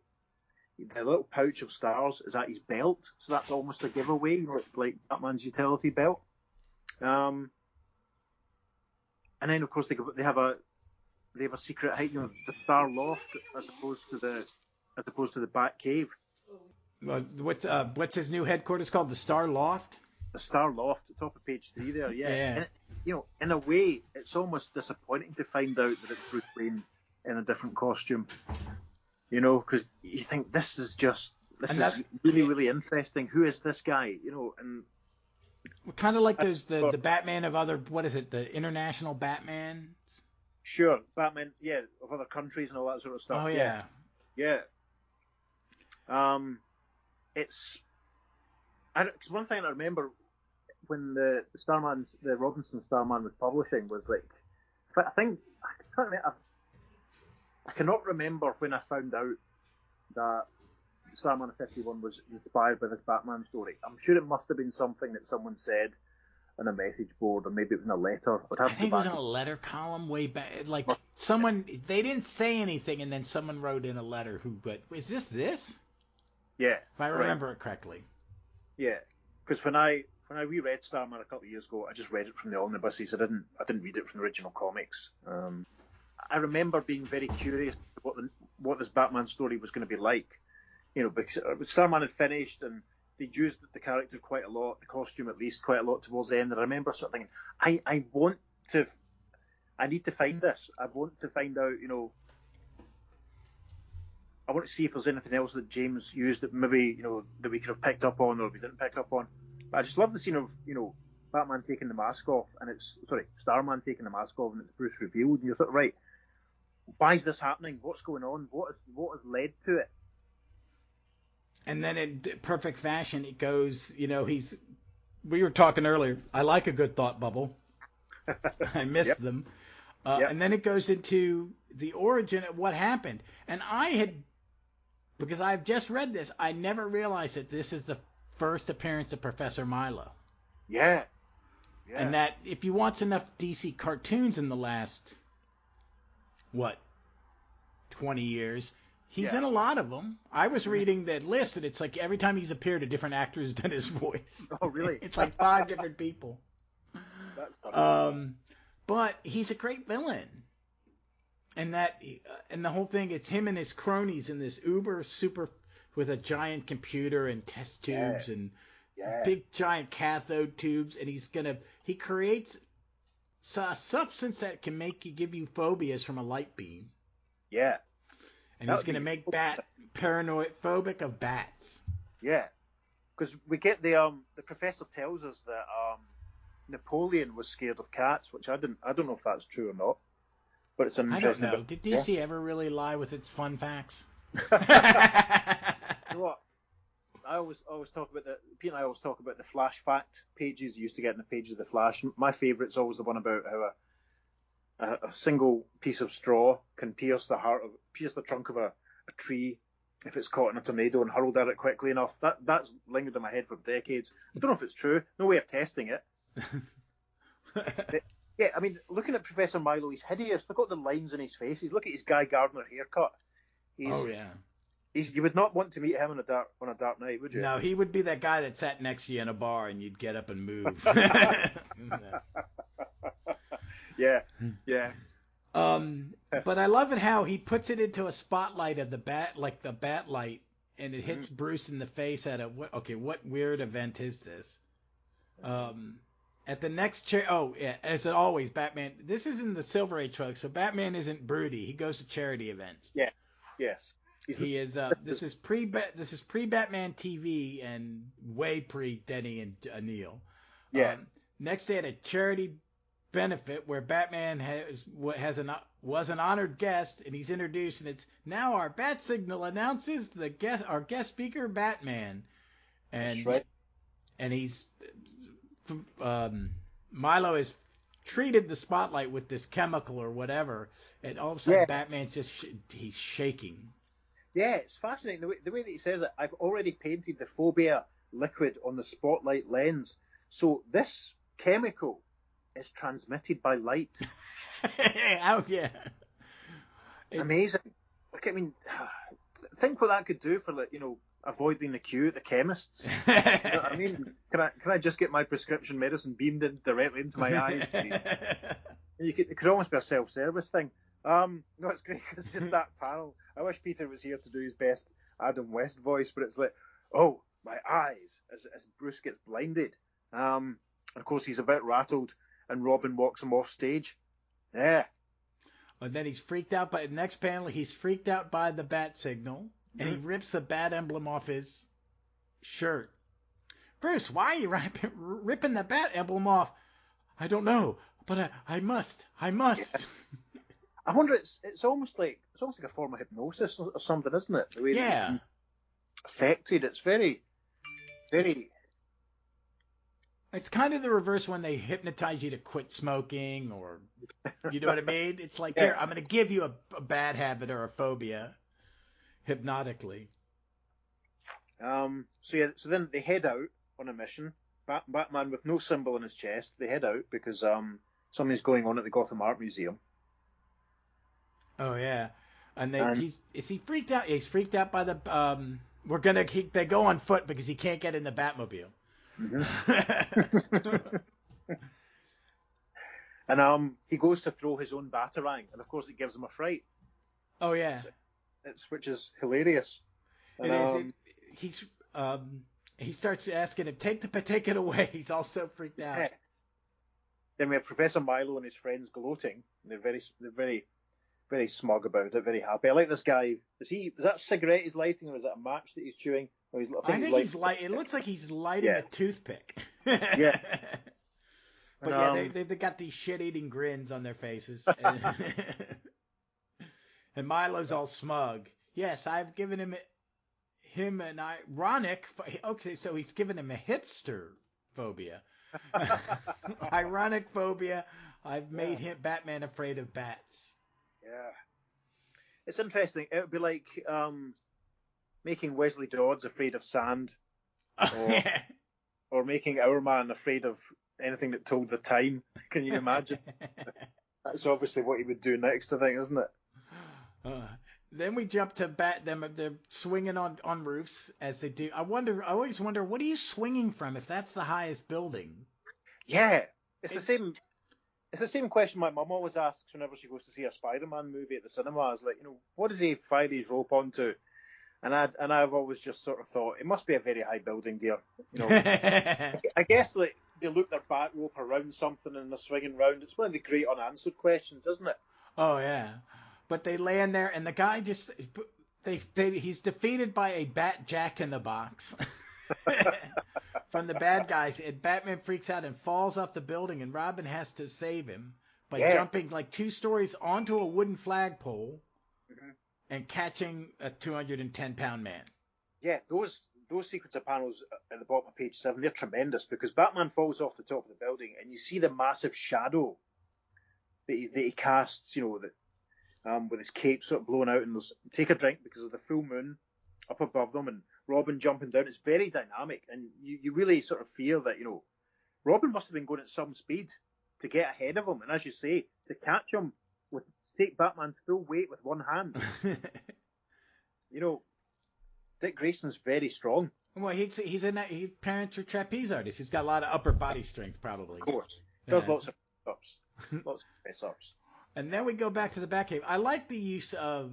little pouch of stars is at his belt, so that's almost a giveaway, you know, like Batman's utility belt. And then of course they have a secret height, you know, the Star Loft as opposed to the Bat Cave. What's his new headquarters called? The Star Loft. The Star Loft, top of page 3 there, yeah. And you know, in a way, it's almost disappointing to find out that it's Bruce Wayne in a different costume. You know, because you think this is really, really interesting. Who is this guy? You know, and Kind of like those the Batman of other, what is it, the international Batman? Sure, Batman, yeah, of other countries and all that sort of stuff. Oh yeah. Yeah. It's because one thing I remember when the Starman, the Robinson Starman was publishing was like, I think I cannot remember when I found out that Starman 51 was inspired by this Batman story. I'm sure it must have been something that someone said on a message board, or maybe it was in a letter. I think it was in a letter column way back. Like someone, they didn't say anything, and then someone wrote in a letter but is this? Yeah. If I remember it correctly. Yeah, because when I reread Starman a couple of years ago, I just read it from the omnibuses. I didn't read it from the original comics. I remember being very curious what this Batman story was going to be like. You know, because Starman had finished and they'd used the character quite a lot, the costume at least quite a lot towards the end. And I remember sort of thinking, I need to find this. I want to find out, you know, I want to see if there's anything else that James used that maybe, you know, that we could have picked up on or we didn't pick up on. But I just love the scene of, you know, Batman taking the mask off and Starman taking the mask off and it's Bruce revealed. And you're sort of, right, why is this happening? What's going on? What has led to it? And then in perfect fashion, it goes, you know, we were talking earlier, I like a good thought bubble. I miss them. And then it goes into the origin of what happened. And because I've just read this, I never realized that this is the first appearance of Professor Milo. Yeah. And that if you watch enough DC cartoons in the last, 20 years, he's in a lot of them. I was reading that list, and it's like every time he's appeared, a different actor has done his voice. Oh, really? It's like 5 different people. That's funny. But he's a great villain. And the whole thing, it's him and his cronies in this uber super with a giant computer and test tubes and big giant cathode tubes, and he creates a substance that can give you phobias from a light beam. Yeah. And he's going to make paranoid phobic of bats. Yeah. Because we get the professor tells us that Napoleon was scared of cats, which I don't know if that's true or not. But it's an interesting. I don't know. Did DC ever really lie with its fun facts? You know what? I always talk about Pete and I always talk about the Flash fact pages you used to get in the pages of the Flash. My favourite's always the one about how a single piece of straw can pierce the trunk of a tree if it's caught in a tornado and hurled at it quickly enough. That's lingered in my head for decades. I don't know if it's true. No way of testing it. Yeah, I mean, looking at Professor Milo, he's hideous. Look at the lines in his face. Look at his Guy Gardner haircut. You would not want to meet him on a dark night, would you? No, he would be that guy that sat next to you in a bar and you'd get up and move. Yeah. But I love it how he puts it into a spotlight of the bat light, and it hits Bruce in the face at what weird event is this? At the next as always, Batman. This is in the Silver Age truck, so Batman isn't broody. He goes to charity events. Yeah. Yes. He is. This is pre Batman TV and way pre Denny and Neil. Yeah. Next day at a charity benefit where Batman was an honored guest, and he's introduced, and it's now our bat signal announces our guest speaker Batman, and that's right. And he's Milo has treated the spotlight with this chemical or whatever, and all of a sudden Batman's he's shaking. Yeah, it's fascinating the way that he says it. I've already painted the phobia liquid on the spotlight lens, so this chemical is transmitted by light. Oh yeah, amazing. I mean, think what that could do for avoiding the queue at the chemists. You know what I mean, can I just get my prescription medicine beamed in directly into my eyes? It could almost be a self-service thing. No, it's great because it's just that panel. I wish Peter was here to do his best Adam West voice, but it's like, oh, my eyes, as Bruce gets blinded. And of course he's a bit rattled, and Robin walks him off stage. Yeah. And then he's freaked out by the next panel. He's freaked out by the bat signal, and he rips the bat emblem off his shirt, Bruce, why are you ripping the bat emblem off? I don't know, but I must. Yeah. I wonder. It's almost like a form of hypnosis or something, isn't it? The way that Yeah. you're affected. It's very, very. It's kind of the reverse when they hypnotize you to quit smoking, or you know what I mean? It's like, here, I'm going to give you a bad habit or a phobia hypnotically. So then they head out on a mission. Batman with no symbol in his chest. They head out because something's going on at the Gotham Art Museum. Oh yeah, and is he freaked out? He's freaked out by the they go on foot because he can't get in the Batmobile. Mm-hmm. And he goes to throw his own batarang, and of course it gives him a fright. Oh yeah, which is hilarious. And, he starts asking him, take it away. He's all so freaked out. Yeah. Then we have Professor Milo and his friends gloating. They're very, very smug about it, very happy. I like this guy. Is that a cigarette he's lighting, or is that a match that he's chewing? I think it looks like he's lighting a toothpick. Yeah. But they've got these shit-eating grins on their faces. And Milo's all smug. Yes, I've given him an ironic. Okay, so he's given him a hipster phobia. Ironic phobia. I've made Batman afraid of bats. Yeah. It's interesting. It would be like making Wesley Dodds afraid of sand, or making Our Man afraid of anything that told the time. Can you imagine? That's obviously what he would do next, I think, isn't it? Then we jump to them. They're swinging on roofs as they do. I always wonder, what are you swinging from if that's the highest building? Yeah, it's the same. It's the same question my mum always asks whenever she goes to see a Spider-Man movie at the cinema. Is like, what does he fire his rope onto? And I've always just sort of thought it must be a very high building, dear. I guess like they loop their bat rope around something and they're swinging round. It's one of the great unanswered questions, isn't it? Oh yeah, but they land there and the guy just he's defeated by a bat Jack in the Box. From the bad guys, and Batman freaks out and falls off the building, and Robin has to save him by jumping like 2 stories onto a wooden flagpole and catching a 210-pound man. Yeah, those sequence of panels at the bottom of page 7, they're tremendous because Batman falls off the top of the building, and you see the massive shadow that he casts, with his cape sort of blown out, and they'll take a drink because of the full moon up above them, and Robin jumping down. It's very dynamic, and you really sort of fear that, Robin must have been going at some speed to get ahead of him, and as you say, to catch him take Batman's full weight with one hand. Dick Grayson's very strong. Well, he's parents are trapeze artists. He's got a lot of upper body strength, probably. Of course, does lots of ups, lots of press ups. And then we go back to the Batcave. I like the use of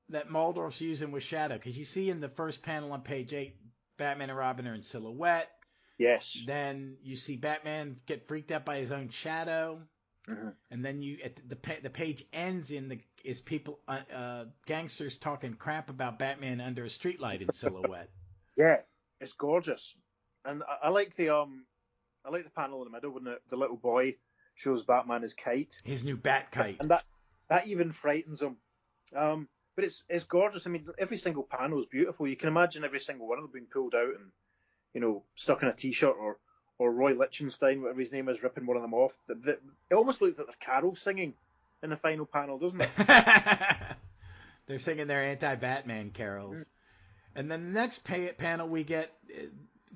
that Maldorf's using with shadow, because you see in the first panel on page 8, Batman and Robin are in silhouette. Yes. Then you see Batman get freaked out by his own shadow, and then the page ends is people gangsters talking crap about Batman under a streetlight in silhouette. Yeah, it's gorgeous, and I like the panel in the middle when the little boy shows Batman his kite, his new bat kite, and that even frightens him. But it's gorgeous. I mean, every single panel is beautiful. You can imagine every single one of them being pulled out and, stuck in a t-shirt, or Roy Lichtenstein, whatever his name is, ripping one of them off. It almost looks like they're carol singing in the final panel, doesn't it? They're singing their anti-Batman carols. And then the next panel, we get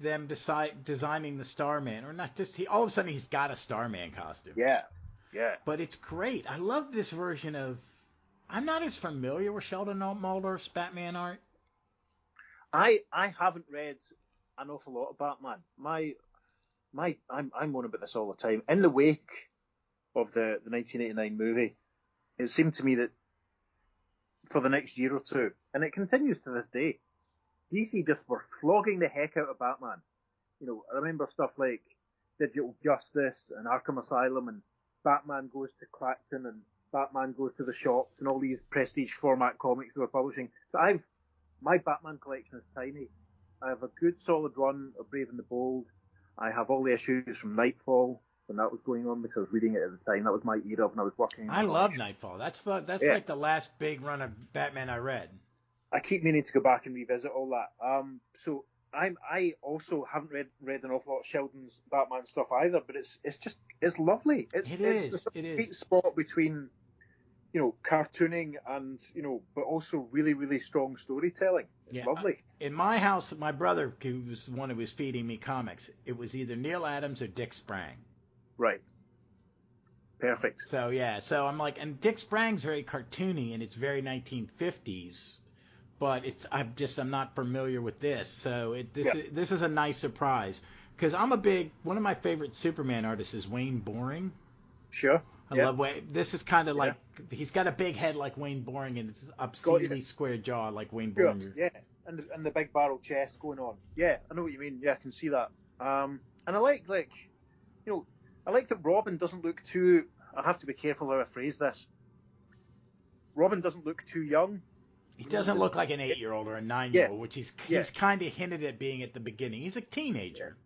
them designing the Starman, or not just all of a sudden he's got a Starman costume. Yeah. But it's great. I love this version of. I'm not as familiar with Sheldon Maldorf's Batman art. I haven't read an awful lot of Batman. I'm on about this all the time. In the wake of the 1989 movie, it seemed to me that for the next year or two, and it continues to this day, DC just were flogging the heck out of Batman. I remember stuff like Digital Justice and Arkham Asylum, and Batman Goes to Clacton, and Batman Goes to the Shops, and all these prestige format comics they were publishing. So my Batman collection is tiny. I have a good solid run of Brave and the Bold. I have all the issues from Nightfall when that was going on because I was reading it at the time. That was my era when I was working. I love Nightfall. That's like the last big run of Batman I read. I keep meaning to go back and revisit all that. So I also haven't read an awful lot of Sheldon's Batman stuff either, but it's lovely. It's the sweet spot between, you know, cartooning and, you know, but also really, really strong storytelling. It's lovely. In my house, my brother, who was the one who was feeding me comics, it was either Neil Adams or Dick Sprang. Right. Perfect. So I'm like, and Dick Sprang's very cartoony and it's very 1950s, but I'm not familiar with this. So this is a nice surprise because one of my favorite Superman artists is Wayne Boring. Sure. I love Wayne. This is kind of like he's got a big head like Wayne Boring and it's obscenely square jaw like Wayne Boring. Yeah, and the big barrel chest going on. Yeah, I know what you mean. Yeah, I can see that. And I like you know, I like that Robin doesn't look too. I have to be careful how I phrase this. Robin doesn't look too young. He doesn't look like an 8-year-old or a 9-year-old, which he's kind of hinted at being at the beginning. He's a teenager.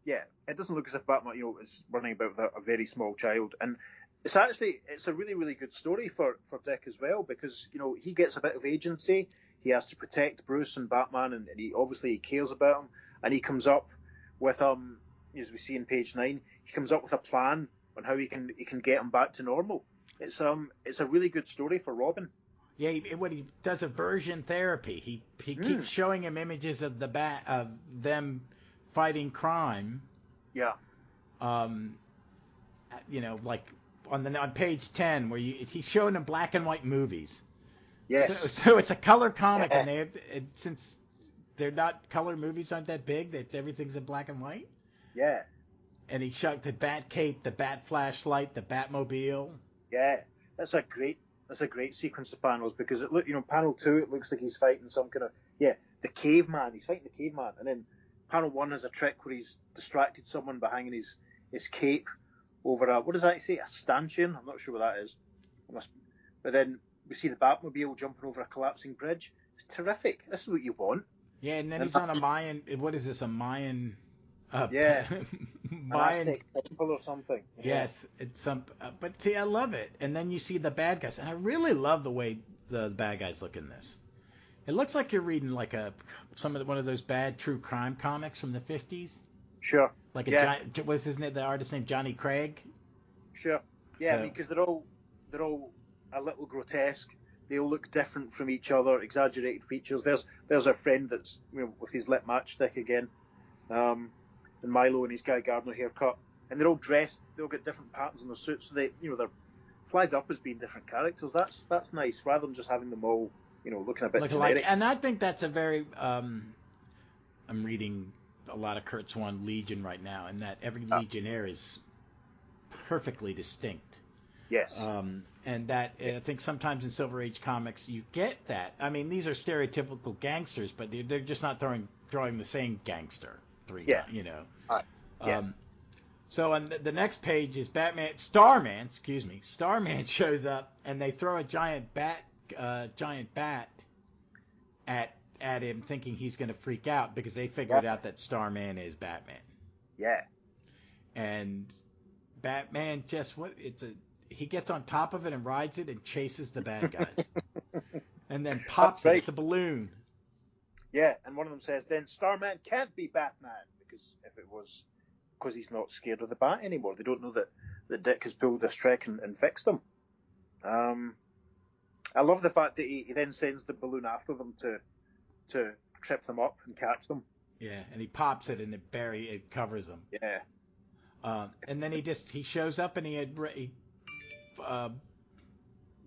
Yeah, it doesn't look as if Batman, you know, is running about with a very small child. And it's a really, really good story for Dick as well because, you know, he gets a bit of agency. He has to protect Bruce and Batman, and he cares about him. And he comes up with as we see in page 9, he comes up with a plan on how he can get him back to normal. It's a really good story for Robin. Yeah, when he does aversion therapy, he keeps showing him images of of them fighting crime. Yeah. You know, like on page 10 where he's showing them black and white movies. Yes. So it's a color comic, and since they're not color movies aren't that big, everything's in black and white. Yeah. And he shot the Bat Cape, the Bat Flashlight, the Batmobile. Yeah, that's a great sequence of panels because panel 2 it looks like he's fighting some kind of the caveman. He's fighting the caveman, and then panel 1 has a trick where he's distracted someone by hanging his cape over what does that say? A stanchion? I'm not sure what that is. But then we see the Batmobile jumping over a collapsing bridge. It's terrific. This is what you want. Yeah, and then he's on a Mayan. What is this? A Mayan. Mayan temple or something. Yes, it's some. But see, I love it. And then you see the bad guys, and I really love the way the bad guys look in this. It looks like you're reading like one of those bad true crime comics from the 50s. Sure. Like what's his name? The artist's name, Johnny Craig. Sure. Yeah, because they're all a little grotesque. They all look different from each other, exaggerated features. There's our friend that's with his lit matchstick again. And Milo and his Guy Gardner haircut, and they're all dressed. They all get different patterns on their suits, so they're flagged up as being different characters. That's nice, rather than just having them all looking a bit generic. And I think that's a very. I'm reading a lot of Kurt Swan Legion right now, and that every Legionnaire is perfectly distinct. Yes. And that I think sometimes in Silver Age comics you get that. I mean, these are stereotypical gangsters, but they're just not throwing the same gangster. So on the next page is Starman shows up, and they throw a giant bat at him, thinking he's going to freak out because they figured out that Starman is Batman. Yeah. And Batman he gets on top of it and rides it and chases the bad guys, and then pops it. It's a balloon. Yeah, and one of them says, then Starman can't be Batman, because he's not scared of the bat anymore. They don't know that Dick has pulled this trick and fixed them. I love the fact that he then sends the balloon after them to trip them up and catch them. Yeah, and he pops it and it covers them. Yeah. And then he shows up and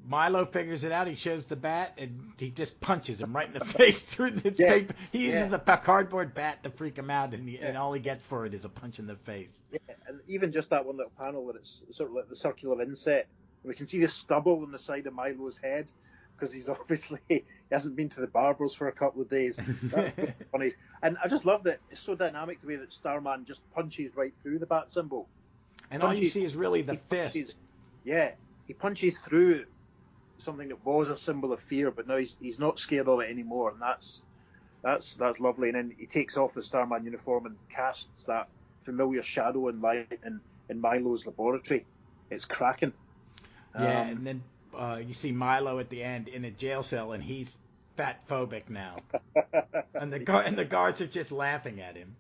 Milo figures it out. He shows the bat, and he just punches him right in the face through the paper. He uses a cardboard bat to freak him out, and all he gets for it is a punch in the face. Yeah, and even just that one little panel where it's sort of like the circular inset. We can see the stubble on the side of Milo's head because he hasn't been to the barber's for a couple of days. That's funny. And I just love that it's so dynamic the way that Starman just punches right through the bat symbol. And all you see is really the fist. He punches through something that was a symbol of fear, but now he's not scared of it anymore, and that's That's lovely. And then he takes off the Starman uniform and casts that familiar shadow and light in Milo's laboratory. It's cracking. Yeah, and then you see Milo at the end in a jail cell, and he's fat phobic now, and the guards are just laughing at him.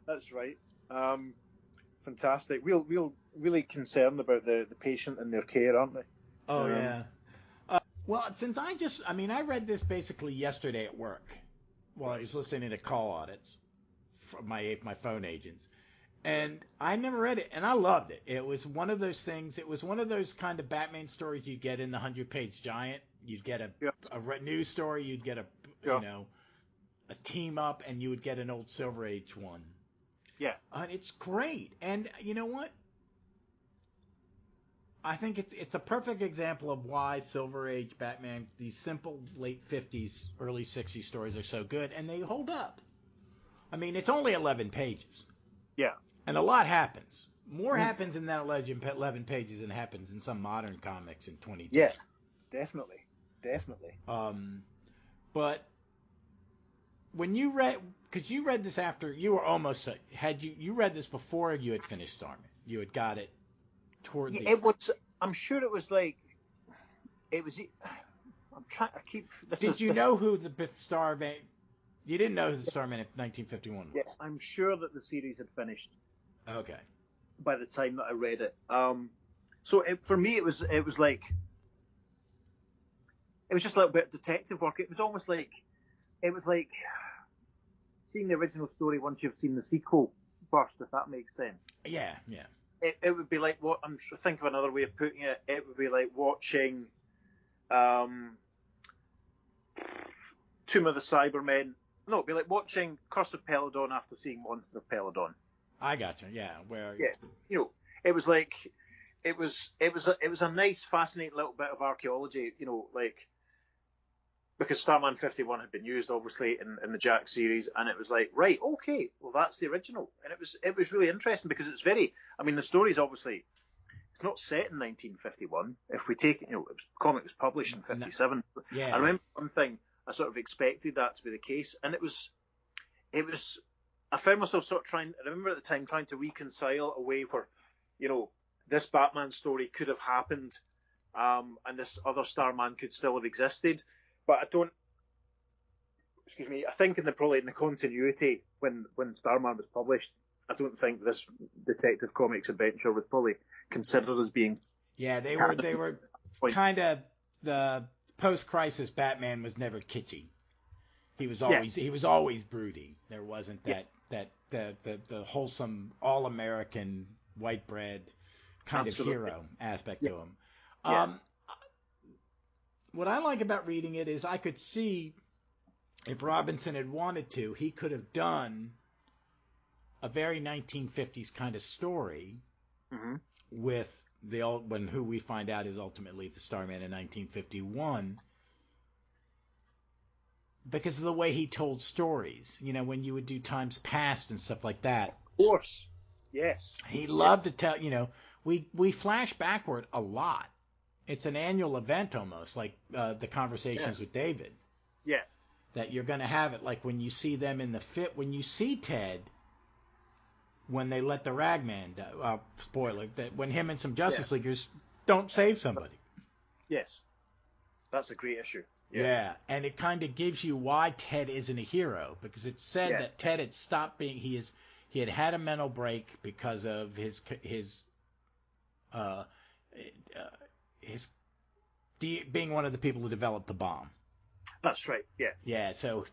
That's right. Fantastic. Really concerned about the patient and their care, aren't they? Oh yeah. Well, since I read this basically yesterday at work while I was listening to call audits from my phone agents. And I never read it, and I loved it. It was one of those things. It was one of those kind of Batman stories you get in the 100-page Giant. You'd get a news story. You'd get a team up, and you would get an old Silver Age one. Yeah. And it's great. And you know what? I think it's a perfect example of why Silver Age Batman, these simple late 50s, early 60s stories are so good, and they hold up. I mean, it's only 11 pages. Yeah. And a lot happens. More happens in that 11 pages than happens in some modern comics in 22. Yeah, definitely. But when you read, because you read this after, you were almost, you read this before you had finished Starman. You had got it toward the... It was, I'm sure it was like, it was, I'm trying, I keep... Did you know who the Starman... You didn't know who the Starman in 1951 was? Yes, I'm sure that the series had finished. Okay. By the time that I read it. So for me, it was like... It was just a little bit of detective work. It was almost like... It was like seeing the original story once you've seen the sequel first, if that makes sense. Yeah. It would be like what I'm thinking of another way of putting it. It would be like watching Tomb of the Cybermen. No, it'd be like watching Curse of Peladon after seeing Monster of Peladon. I gotcha. Yeah, it was like it was a nice, fascinating little bit of archaeology. Like because Starman 51 had been used obviously in the Jack series, and it was like, right, okay, well that's the original, and it was really interesting because it's very. I mean, the story's obviously it's not set in 1951. If we take the comic was published in 57. Yeah. I remember one thing. I sort of expected that to be the case, and it was. I found myself sort of I remember at the time trying to reconcile a way where, this Batman story could have happened, and this other Starman could still have existed, but I don't. Excuse me. I think in the continuity when Starman was published, I don't think this Detective Comics adventure was probably considered as being. Yeah, they were kind of the post-crisis Batman was never kitschy. He was always broody. There wasn't the wholesome all-American white bread kind Absolutely. of hero aspect to him. What I like about reading it is I could see if Robinson had wanted to, he could have done a very 1950s kind of story with who we find out is ultimately the Starman in 1951, because of the way he told stories. When you would do times past and stuff like that. Of course, yes. He loved to tell. We flash backward a lot. It's an annual event almost, like the conversations with David. Yeah. That you're going to have it, like when you see them in the fit, when you see Ted. When they let the Ragman die, spoiler, that when him and some Justice Leaguers don't save somebody. Yes. That's a great issue. Yeah, and it kind of gives you why Ted isn't a hero, because it said that Ted had stopped being, he had a mental break because of his being one of the people who developed the bomb. That's right. Yeah. Yeah. So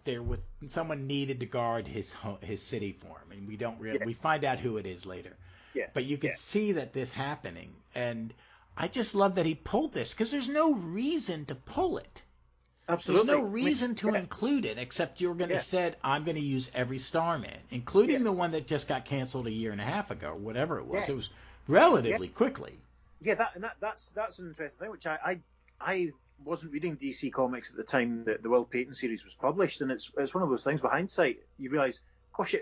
someone needed to guard his city for him, and we don't really we find out who it is later. Yeah. But you could see that this happening, and I just love that he pulled this because there's no reason to pull it. Absolutely. There's no reason to include it except you're going to said I'm going to use every Starman, including the one that just got canceled a year and a half ago, or whatever it was. Yeah. It was relatively quickly. Yeah. That's an interesting thing, which I wasn't reading DC Comics at the time that the Will Payton series was published, and it's one of those things. With hindsight, you realise, gosh,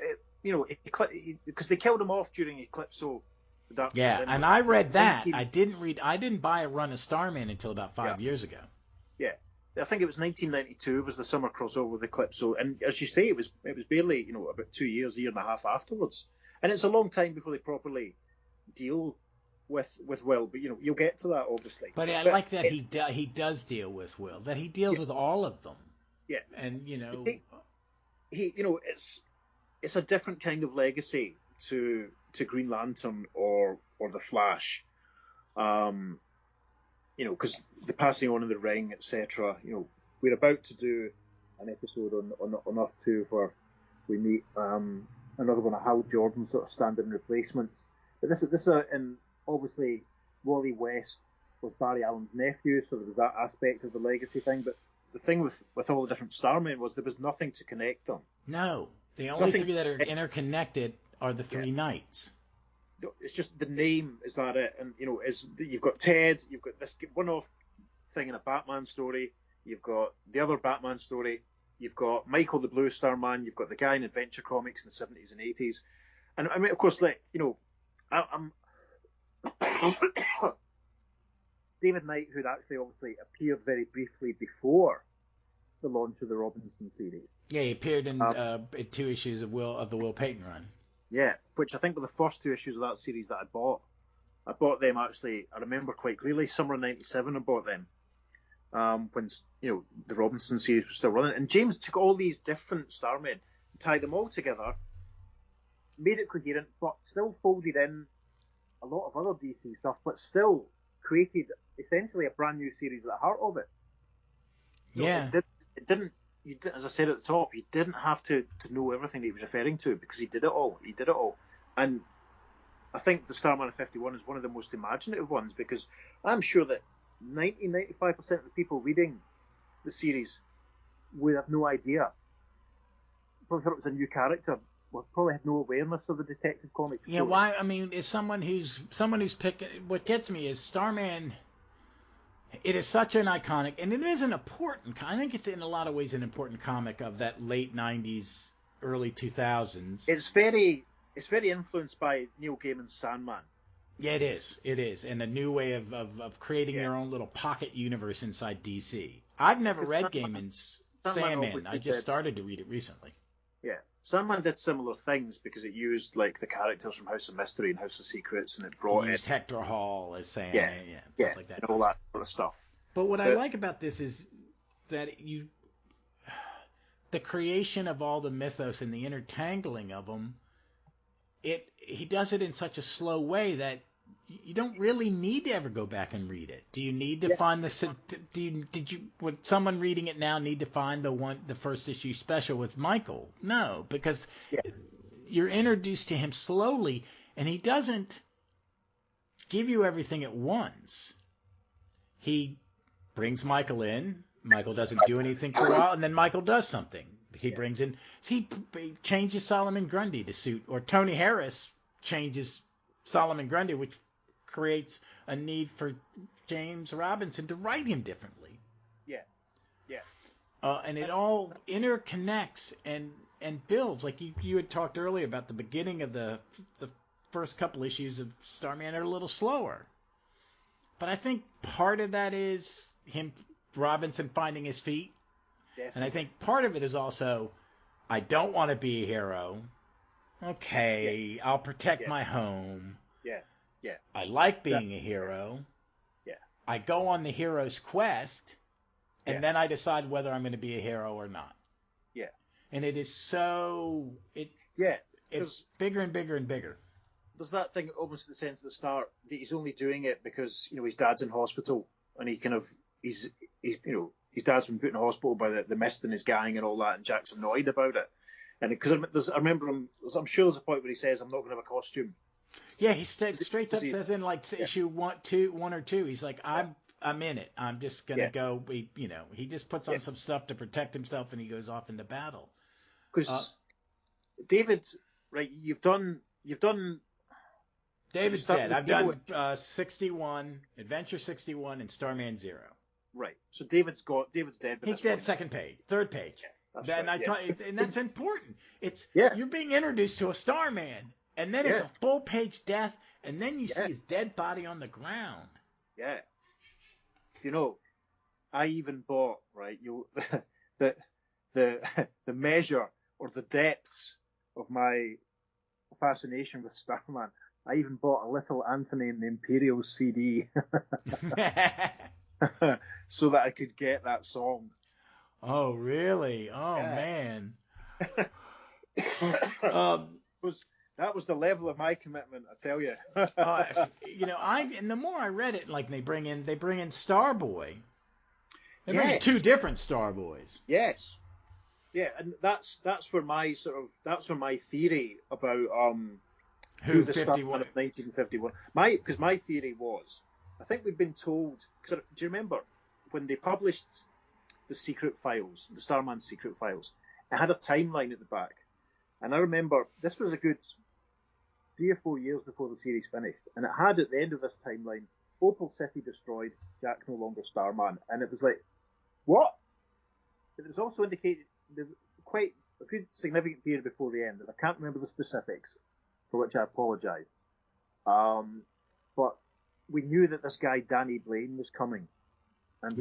because they killed him off during Eclipso. And I read that. I didn't buy a run of Starman until about 5 years ago. Yeah, I think it was 1992 was the summer crossover with Eclipso, and as you say, it was barely about 2 years, a year and a half afterwards, and it's a long time before they properly deal with Will, but you'll get to that obviously. But I like that he does deal with Will, that he deals with all of them. Yeah, and it's a different kind of legacy to Green Lantern or the Flash, because the passing on of the ring, etc. We're about to do an episode on Earth 2 where we meet another one of Hal Jordan's sort of stand-in replacements. But this is and obviously Wally West was Barry Allen's nephew, so there was that aspect of the legacy thing. But the thing with all the different Starmen was there was nothing to connect them. No, the only three that are interconnected are the three Knights. It's just the name, is that it? And you've got Ted, you've got this one-off thing in a Batman story, you've got the other Batman story, you've got Michael the Blue Starman, you've got the guy in Adventure Comics in the 70s and 80s, and I mean, of course, I'm David Knight, who'd actually obviously appeared very briefly before the launch of the Robinson series. Yeah, he appeared in 2 issues of the Will Payton run. Yeah, which I think were the first 2 issues of that series that I bought. I bought them actually. I remember quite clearly. Summer '97, I bought them when the Robinson series was still running. And James took all these different Starmen, tied them all together, made it coherent, but still folded in a lot of other DC stuff, but still created essentially a brand new series at the heart of it. Yeah. It didn't. As I said at the top, you didn't have to know everything he was referring to because he did it all. And I think the Starman of 51 is one of the most imaginative ones because I'm sure that 90-95% of the people reading the series would have no idea. Probably thought it was a new character. Well, probably had no awareness of the Detective Comics. Yeah, why? I mean, as someone who's picking, what gets me is Starman. It is such an iconic, and it is an important. I think it's in a lot of ways an important comic of that late '90s, early 2000s. It's very influenced by Neil Gaiman's Sandman. Yeah, it is, and a new way of creating your own little pocket universe inside DC. I've never read Gaiman's Sandman. I just started to read it recently. Yeah, Sandman did similar things because it used like the characters from House of Mystery and House of Secrets, and it brought in Hector Hall as Sandman, stuff like that, and all that sort of stuff. But what I like about this is that the creation of all the mythos and the intertangling of them, he does it in such a slow way that you don't really need to ever go back and read it. Do you need to find would someone reading it now need to find the first issue special with Michael? No, because you're introduced to him slowly, and he doesn't give you everything at once. He brings Michael in. Michael doesn't do anything for a while, and then Michael does something. He brings in. He changes Solomon Grundy to suit, or Tony Harris changes Solomon Grundy, which creates a need for James Robinson to write him differently. Yeah. And it all interconnects and builds. Like you had talked earlier about the beginning of the first couple issues of Starman are a little slower. But I think part of that is Robinson finding his feet. Definitely. And I think part of it is also, I don't want to be a hero. Okay, I'll protect my home. Yeah. I like being a hero. Yeah. I go on the hero's quest, and then I decide whether I'm going to be a hero or not. Yeah. And it is it's bigger and bigger and bigger. There's that thing almost in the sense at the start that he's only doing it because his dad's in hospital, and his dad's been put in hospital by the Mist and his gang and all that, and Jack's annoyed about it. And because I remember I'm sure there's a point where he says, "I'm not going to have a costume." Yeah, he straight up says in issue 1 or 2, he's like, I'm in it. I'm just gonna go. He just puts on some stuff to protect himself, and he goes off into battle. Because David, right? You've done. David's dead. I've done 61, Adventure 61, and Starman 0. Right. So David's dead. He's dead. Third page. And that's important. It's you're being introduced to a Starman, and then it's a full page death, and then you see his dead body on the ground. Yeah. I even bought, right, the the the measure or the depths of my fascination with Starman. I even bought a little Anthony and the Imperial CD so that I could get that song. Oh, really? Oh, Yeah. man. That was the level of my commitment, I tell you. And the more I read it, like they bring in Starboy. They bring in Yes. two different Starboys. Yes. Yeah, and that's where my theory about who the Starman of 1951. Because my theory was, I think we've been told. Do you remember when they published the secret files, the Starman secret files? It had a timeline at the back, and I remember this was a good 3 or 4 years before the series finished, and it had at the end of this timeline, Opal City destroyed, Jack no longer Starman, and it was like, what? But it was also indicated quite a good significant period before the end, and I can't remember the specifics, for which I apologise. But we knew that this guy Danny Blaine was coming, and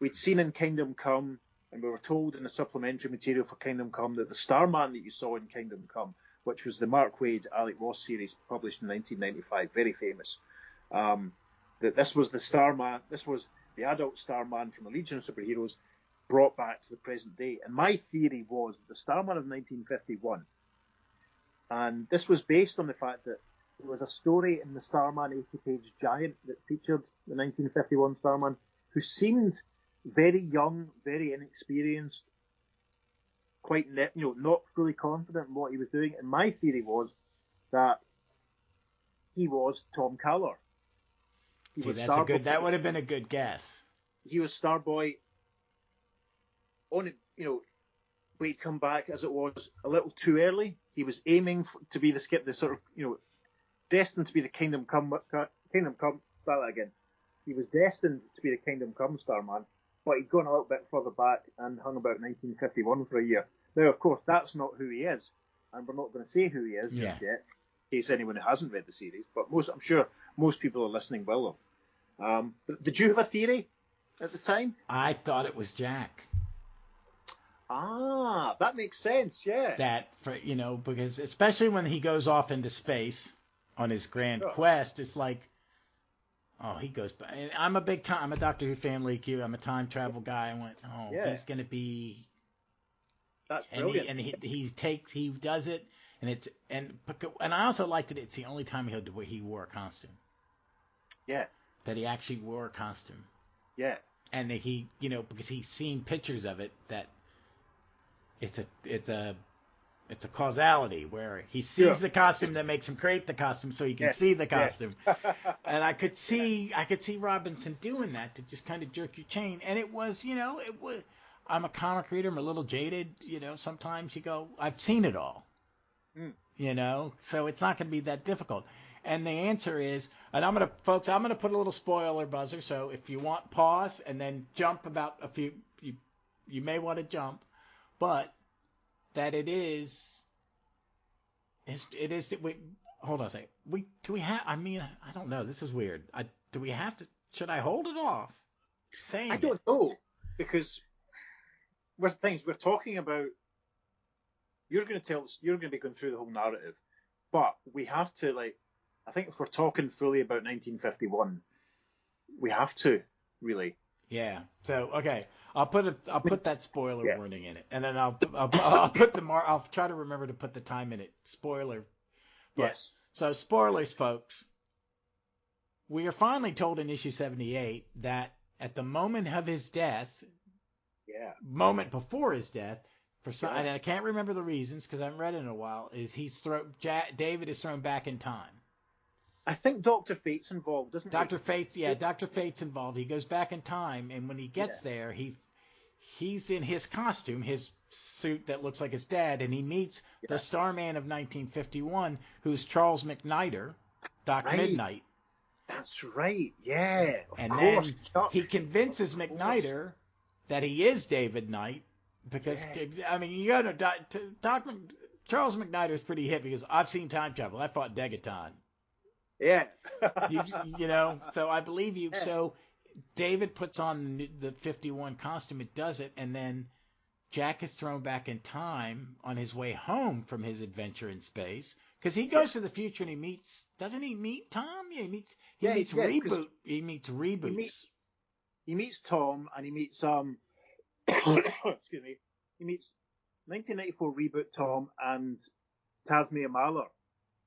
we'd seen in Kingdom Come, and we were told in the supplementary material for Kingdom Come that the Starman that you saw in Kingdom Come, which was the Mark Waid, Alec Ross series published in 1995, very famous, that this was the Starman, this was the adult Starman from the Legion of Superheroes brought back to the present day. And my theory was the Starman of 1951, and this was based on the fact that there was a story in the Starman 80-page giant that featured the 1951 Starman, who seemed very young, very inexperienced, quite not fully confident in what he was doing. And my theory was that he was Tom Carerr. That would have been a good guess. He was Starboy on it, but he'd come back as it was a little too early. He was aiming to be the sort of, destined to be the Kingdom Come. Start that again. He was destined to be the Kingdom Come Starman, but he'd gone a little bit further back and hung about 1951 for a year. Now, of course, that's not who he is, and we're not going to say who he is just yet, in case anyone who hasn't read the series. But I'm sure most people are listening will have. But did you have a theory at the time? I thought it was Jack. Ah, that makes sense. Yeah. Because especially when he goes off into space on his grand quest, it's like, oh, he goes back. I'm a Doctor Who fan like you. I'm a time travel guy. I went, he's gonna be. That's brilliant. And he does it, and I also liked that it's the only time he wore a costume. Yeah. That he actually wore a costume. Yeah. And that he, because he's seen pictures of it, that it's a causality where he sees the costume that makes him create the costume so he can see the costume. Yes. And I could see Robinson doing that to just kind of jerk your chain. And it was, I'm a comic reader. I'm a little jaded. Sometimes you go, I've seen it all. So it's not going to be that difficult. And the answer is, and I'm going to put a little spoiler buzzer. So if you want, pause and then jump about a few, you may want to jump, but that it is, hold on a second. I don't know. This is weird. Do we have to, should I hold it off? I don't know, because we're talking about, you're going to be going through the whole narrative, but we have to, I think if we're talking fully about 1951, we have to, really. Yeah. So, okay. I'll put that spoiler warning in it, and then I'll put I'll try to remember to put the time in it. Spoiler. Yes. So spoilers, folks. We are finally told in issue 78 that at the moment of his death, moment before his death, and I can't remember the reasons because I haven't read it in a while, is David is thrown back in time. I think Dr. Fate's involved, isn't he? Dr. Fate's involved. He goes back in time, and when he gets there, he's in his costume, his suit that looks like his dad, and he meets the Starman of 1951, who's Charles McNider, Doc Midnight. That's right, yeah. Of course. Then he convinces McNider that he is David Knight, because, you go to Charles McNider is pretty hip because I've seen time travel. I fought Degaton. Yeah. So I believe you. Yeah. So David puts on the 51 costume, it does it, and then Jack is thrown back in time on his way home from his adventure in space. Because he goes to the future and he meets, doesn't he meet Tom? Yeah, he meets Reboot. He meets Reboots. He meets Tom and he meets excuse me. He meets 1994 Reboot Tom and Tasmia Maller.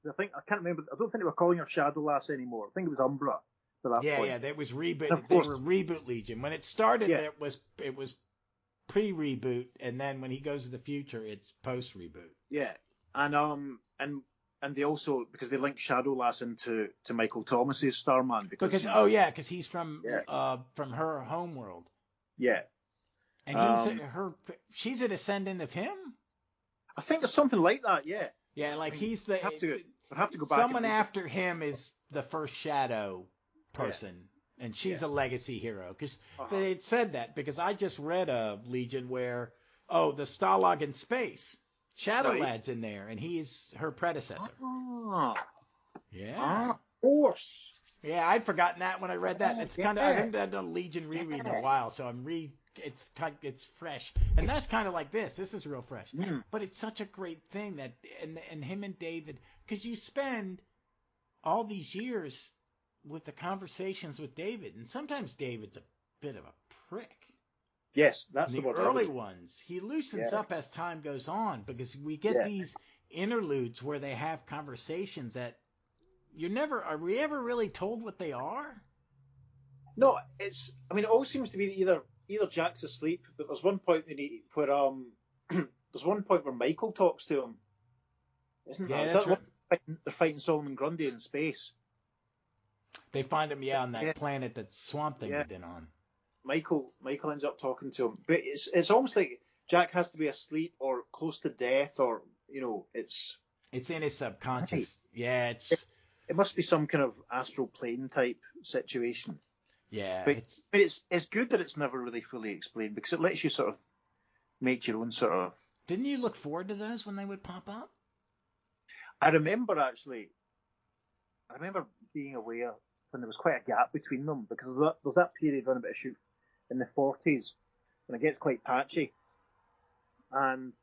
I can't remember. I don't think they were calling her Shadow Lass anymore. I think it was Umbra for that point. Yeah, that was Reboot. They were Reboot Legion. When it started, it was pre-reboot, and then when he goes to the future, it's post-reboot. Yeah, and they also, because they link Shadow Lass into Michael Thomas's Starman because he's from her homeworld. Yeah, and she's a descendant of him. I think it's something like that. Yeah. Yeah, like he's the. I'd have to go back. Someone after him is the first Shadow person, and she's a legacy hero. Because they had said that, because I just read a Legion where, the Stalag in space, Shadow Lad's in there, and he's her predecessor. Yeah. Of course. Yeah, I'd forgotten that when I read that. It's kind of, I haven't done a Legion reread in a while, so it's fresh. And that's kind of like this. This is real fresh. Mm. But it's such a great thing that, and him and David, because you spend all these years with the conversations with David, and sometimes David's a bit of a prick. Yes, that's the early ones. He loosens up as time goes on, because we get these interludes where they have conversations that are we ever really told what they are? No, it all seems to be either Jack's asleep, but there's one point where Michael talks to him. Isn't that? Is that right. They're fighting Solomon Grundy in space. They find him, on that planet that Swamp Thing had been on. Michael ends up talking to him, but it's almost like Jack has to be asleep or close to death, or it's in his subconscious. Right. Yeah, it must be some kind of astral plane type situation. Yeah, but it's good that it's never really fully explained, because it lets you sort of make your own sort of. Didn't you look forward to those when they would pop up? I remember being aware when there was quite a gap between them, because there's that period run about a shoot in the 40s when it gets quite patchy, and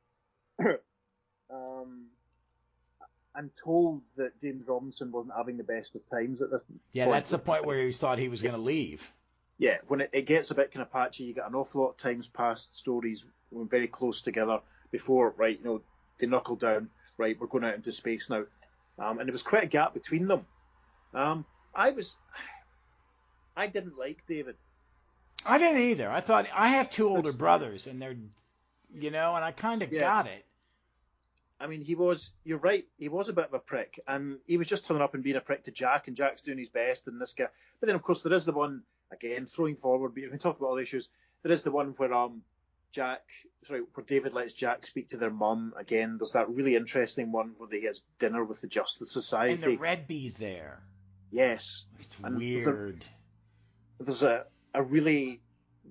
I'm told that James Robinson wasn't having the best of times at this point. Yeah, that's the point where he thought he was going to leave. Yeah, when it gets a bit kind of patchy, you get an awful lot of times past stories very close together before, they knuckle down, we're going out into space now. And there was quite a gap between them. I didn't like David. I didn't either. I thought, I have two older brothers, and they're, and I kind of got it. I mean, you're right, he was a bit of a prick, and he was just turning up and being a prick to Jack, and Jack's doing his best, and this guy. But then, of course, there is the one, again, throwing forward, but you can talk about all the issues. There is the one where where David lets Jack speak to their mum. Again, there's that really interesting one where he has dinner with the Justice Society. And the Red Bee's there. Yes. It's weird. There's a really,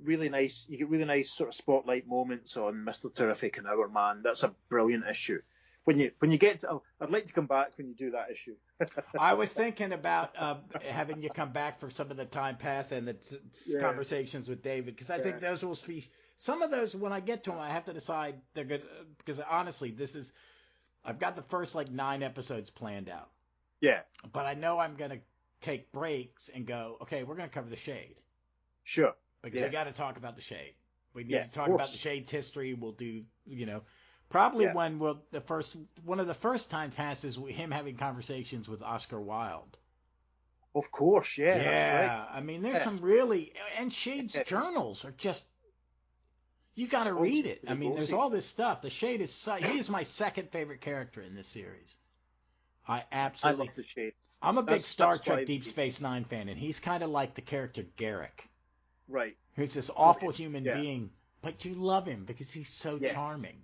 really nice, you get really nice sort of spotlight moments on Mr. Terrific and Our Man. That's a brilliant issue. When you get to, I'd like to come back when you do that issue. I was thinking about having you come back for some of the time pass and the conversations with David, because I think those will be some of those. When I get to them, I have to decide they're good, because honestly, I've got the first 9 episodes planned out. Yeah. But I know I'm gonna take breaks and go, okay, we're gonna cover the Shade. Sure. Because we got to talk about the Shade. We need to talk about the Shade's history. We'll do, probably one of the first time passes him having conversations with Oscar Wilde. Of course, that's right. I mean, there's some really, and Shade's journals are just, you got to read it. I mean, there's all this stuff. The Shade he is my second favorite character in this series. I love the Shade. I'm a big Star Trek Deep Space Nine fan, and he's kind of like the character Garrick. Right. Who's this awful human being, but you love him because he's so charming.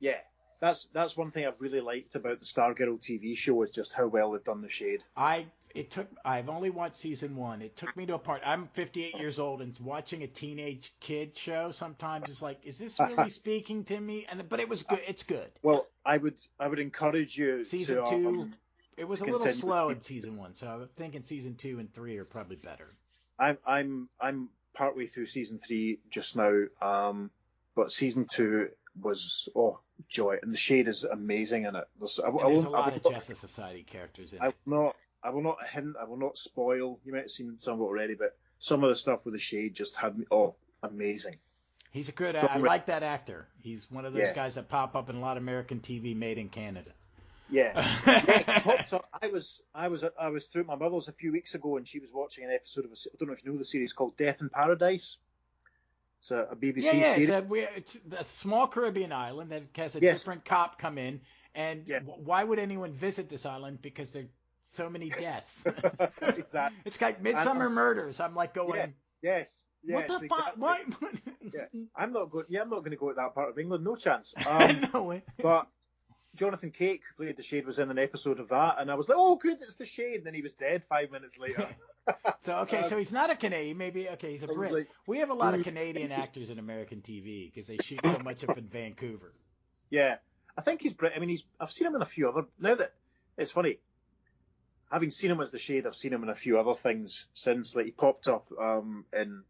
Yeah, that's one thing I've really liked about the Stargirl TV show, is just how well they've done the Shade. I've only watched season 1. It took me to a part. I'm 58 years old, and watching a teenage kid show sometimes is like, is this really speaking to me? But it was good. It's good. Well, I would encourage you. Season 2. It was a little slow in season 1, so I'm thinking season 2 and 3 are probably better. I'm partway through season 3 just now. But season 2 was joy, and the shade is amazing in it. And there's a lot of Justice Society characters in it. I will not hint. I will not spoil. You might have seen some of it already, but some of the stuff with the shade just had me amazing. He's a good. I like that actor. He's one of those guys that pop up in a lot of American TV made in Canada. Yeah. I was through my mother's a few weeks ago, and she was watching an episode of I don't know if you know the series called Death in Paradise. It's a BBC series. It's a small Caribbean island that has a different cop come in, and why would anyone visit this island? Because there's so many deaths. Exactly. It's like Midsummer Murders. I'm like going. Yes. What the fuck? What? I'm not going to go to that part of England. No chance. No way. But Jonathan Cake, who played the Shade, was in an episode of that, and I was like, "Oh, good, it's the Shade." And then he was dead 5 minutes later. So he's not a Canadian. Maybe he's a Brit. Like, we have a lot of Canadian actors in American TV because they shoot so much up in Vancouver. Yeah, I think he's Brit. I mean, I've seen him in a few other. Now that it's funny, having seen him as the Shade, I've seen him in a few other things since. Like he popped up in.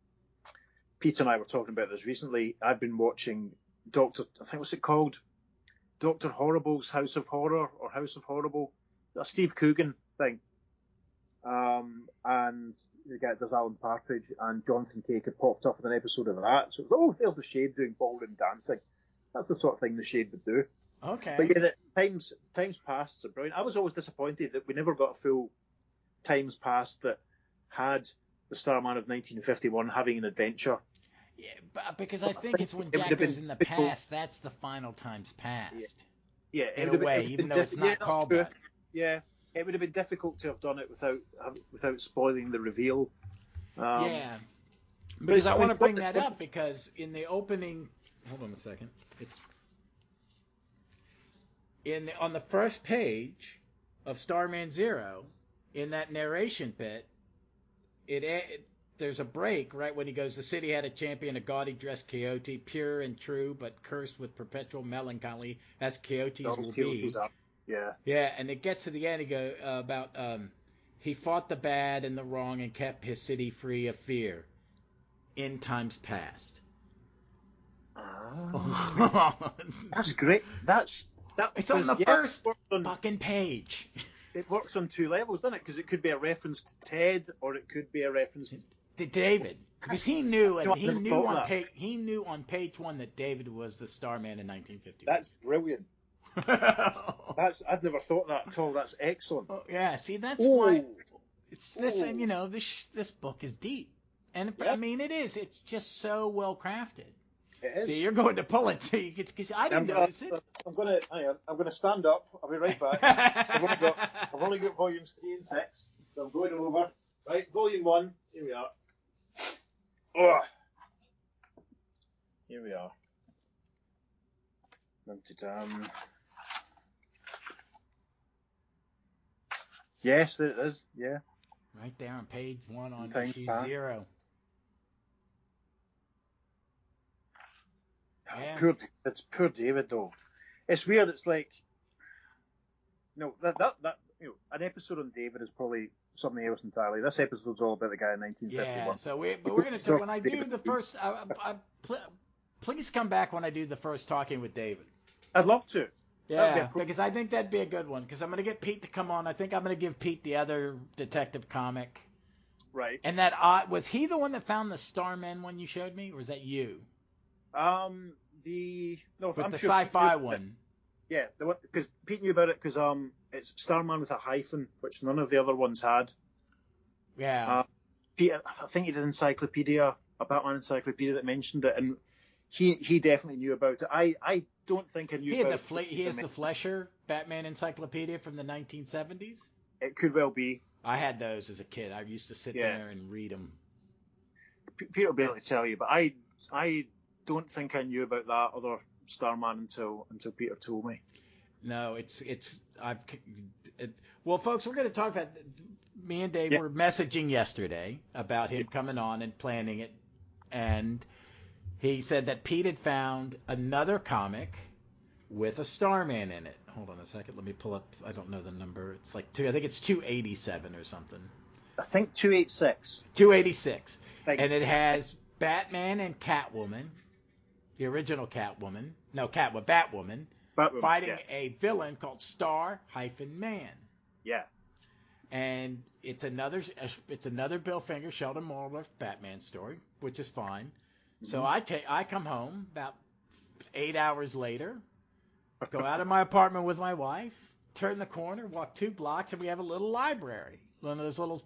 Peter and I were talking about this recently. I've been watching I think what's it called? Dr. Horrible's House of Horror or House of Horrible. A Steve Coogan thing. And the guy that does Alan Partridge and Jonathan Cake had popped up in an episode of that. So it was, there's the Shade doing ballroom dancing. That's the sort of thing the Shade would do. Okay. But yeah, the times past are brilliant. I was always disappointed that we never got a full Times Past that had the Starman of 1951 having an adventure. Yeah, but because I think it's when Jack goes in the past, that's the final Times Past. Yeah, in a way, even though it's not called that. Yeah, it would have been difficult to have done it without spoiling the reveal. Yeah, because I want to bring that up because in the opening, hold on a second, on the first page of Starman Zero, in that narration bit, there's a break right when he goes, the city had a champion, a gaudy dressed coyote, pure and true, but cursed with perpetual melancholy, as coyotes will be. Yeah, and it gets to the end, he goes about he fought the bad and the wrong and kept his city free of fear in times past. That's great. It's on the first fucking page. It works on two levels, doesn't it? Because it could be a reference to Ted, or it could be a reference to David. Because he knew on page 1 that David was the Starman in 1950. That's brilliant. I'd never thought that at all. That's excellent. Oh, yeah, see, that's why it's this. And this book is deep, and I mean it is. It's just so well crafted. It is. See, you're going to pull it because I didn't notice it. I'm gonna stand up. I'll be right back. I've only got volumes 3 and 6, so I'm going over. Right, volume 1. Here we are. Oh, here we are. Yes, there it is. Yeah. Right there on page 1 on issue 0. Yeah. It's poor David though. It's weird. It's like, that an episode on David is probably something else entirely. This episode's all about the guy in 1951. Yeah. So we're gonna talk when I do the first. Please come back when I do the first talking with David. I'd love to. Yeah, because I think that'd be a good one. Because I'm gonna get Pete to come on. I think I'm gonna give Pete the other detective comic. Right. And that was he the one that found the Starman one you showed me, or was that you? The sci-fi one. Yeah, the one because Pete knew about it because it's Starman with a hyphen, which none of the other ones had. Yeah. Pete, I think he did a Batman encyclopedia that mentioned it, and he definitely knew about it. I don't think I knew about it. He has the Flesher Batman encyclopedia from the 1970s. It could well be. I had those as a kid. I used to sit there and read them. Peter will be able to tell you, but I don't think I knew about that other Starman until Peter told me. No, well, folks, we're going to talk about. Me and Dave were messaging yesterday about him coming on and planning it, and he said that Pete had found another comic with a Starman in it. Hold on a second, let me pull up. I don't know the number. It's like I think it's 287 or something. I think 286. 286. Like, And it has Batman and Catwoman, the original Catwoman. No, Batwoman. Fighting a villain called Star-Man. Yeah. And it's another Bill Finger, Sheldon Muller Batman story, which is fine. Mm-hmm. So I come home about 8 hours later, go out of my apartment with my wife, turn the corner, walk 2 blocks, and we have a little library, one of those little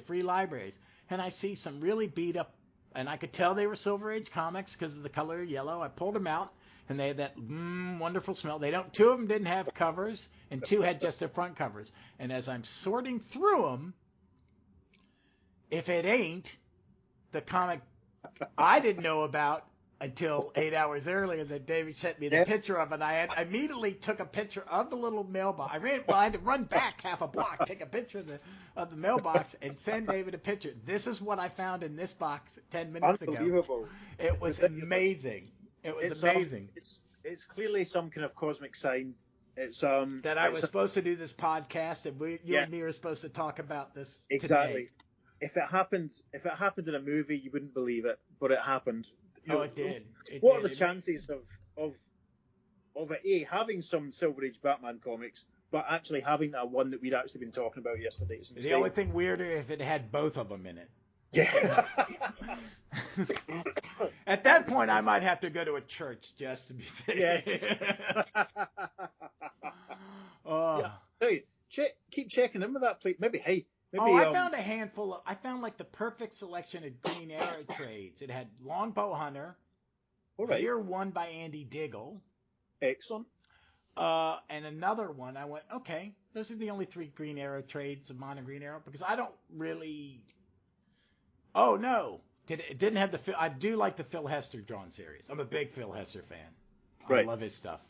free libraries. And I see some really beat up, and I could tell they were Silver Age comics because of the color yellow. I pulled them out. And they had that wonderful smell. 2 of them didn't have covers, and 2 had just their front covers. And as I'm sorting through them, if it ain't the comic I didn't know about until 8 hours earlier that David sent me the picture of, and I immediately took a picture of the little mailbox. I had to run back half a block, take a picture of the mailbox, and send David a picture. This is what I found in this box 10 minutes ago. Unbelievable. It was amazing. It was amazing. It's clearly some kind of cosmic sign. It's that I was supposed to do this podcast, and you and me are supposed to talk about this exactly. Today. If it happened in a movie, you wouldn't believe it, but it happened. It did. What are the chances of it having some Silver Age Batman comics, but actually having that one that we'd actually been talking about yesterday? The only thing weirder if it had both of them in it. Yeah. At that point, I might have to go to a church just to be safe. Yes. Yeah. Hey, keep checking in with that, please. Maybe. I found a handful. I found like the perfect selection of Green Arrow trades. It had Longbow Hunter, Year One by Andy Diggle. Excellent. And another one. I went, okay, those are the only 3 Green Arrow trades of mine and Green Arrow, because I don't really. Oh no, it didn't have the. I do like the Phil Hester drawn series. I'm a big Phil Hester fan. I love his stuff.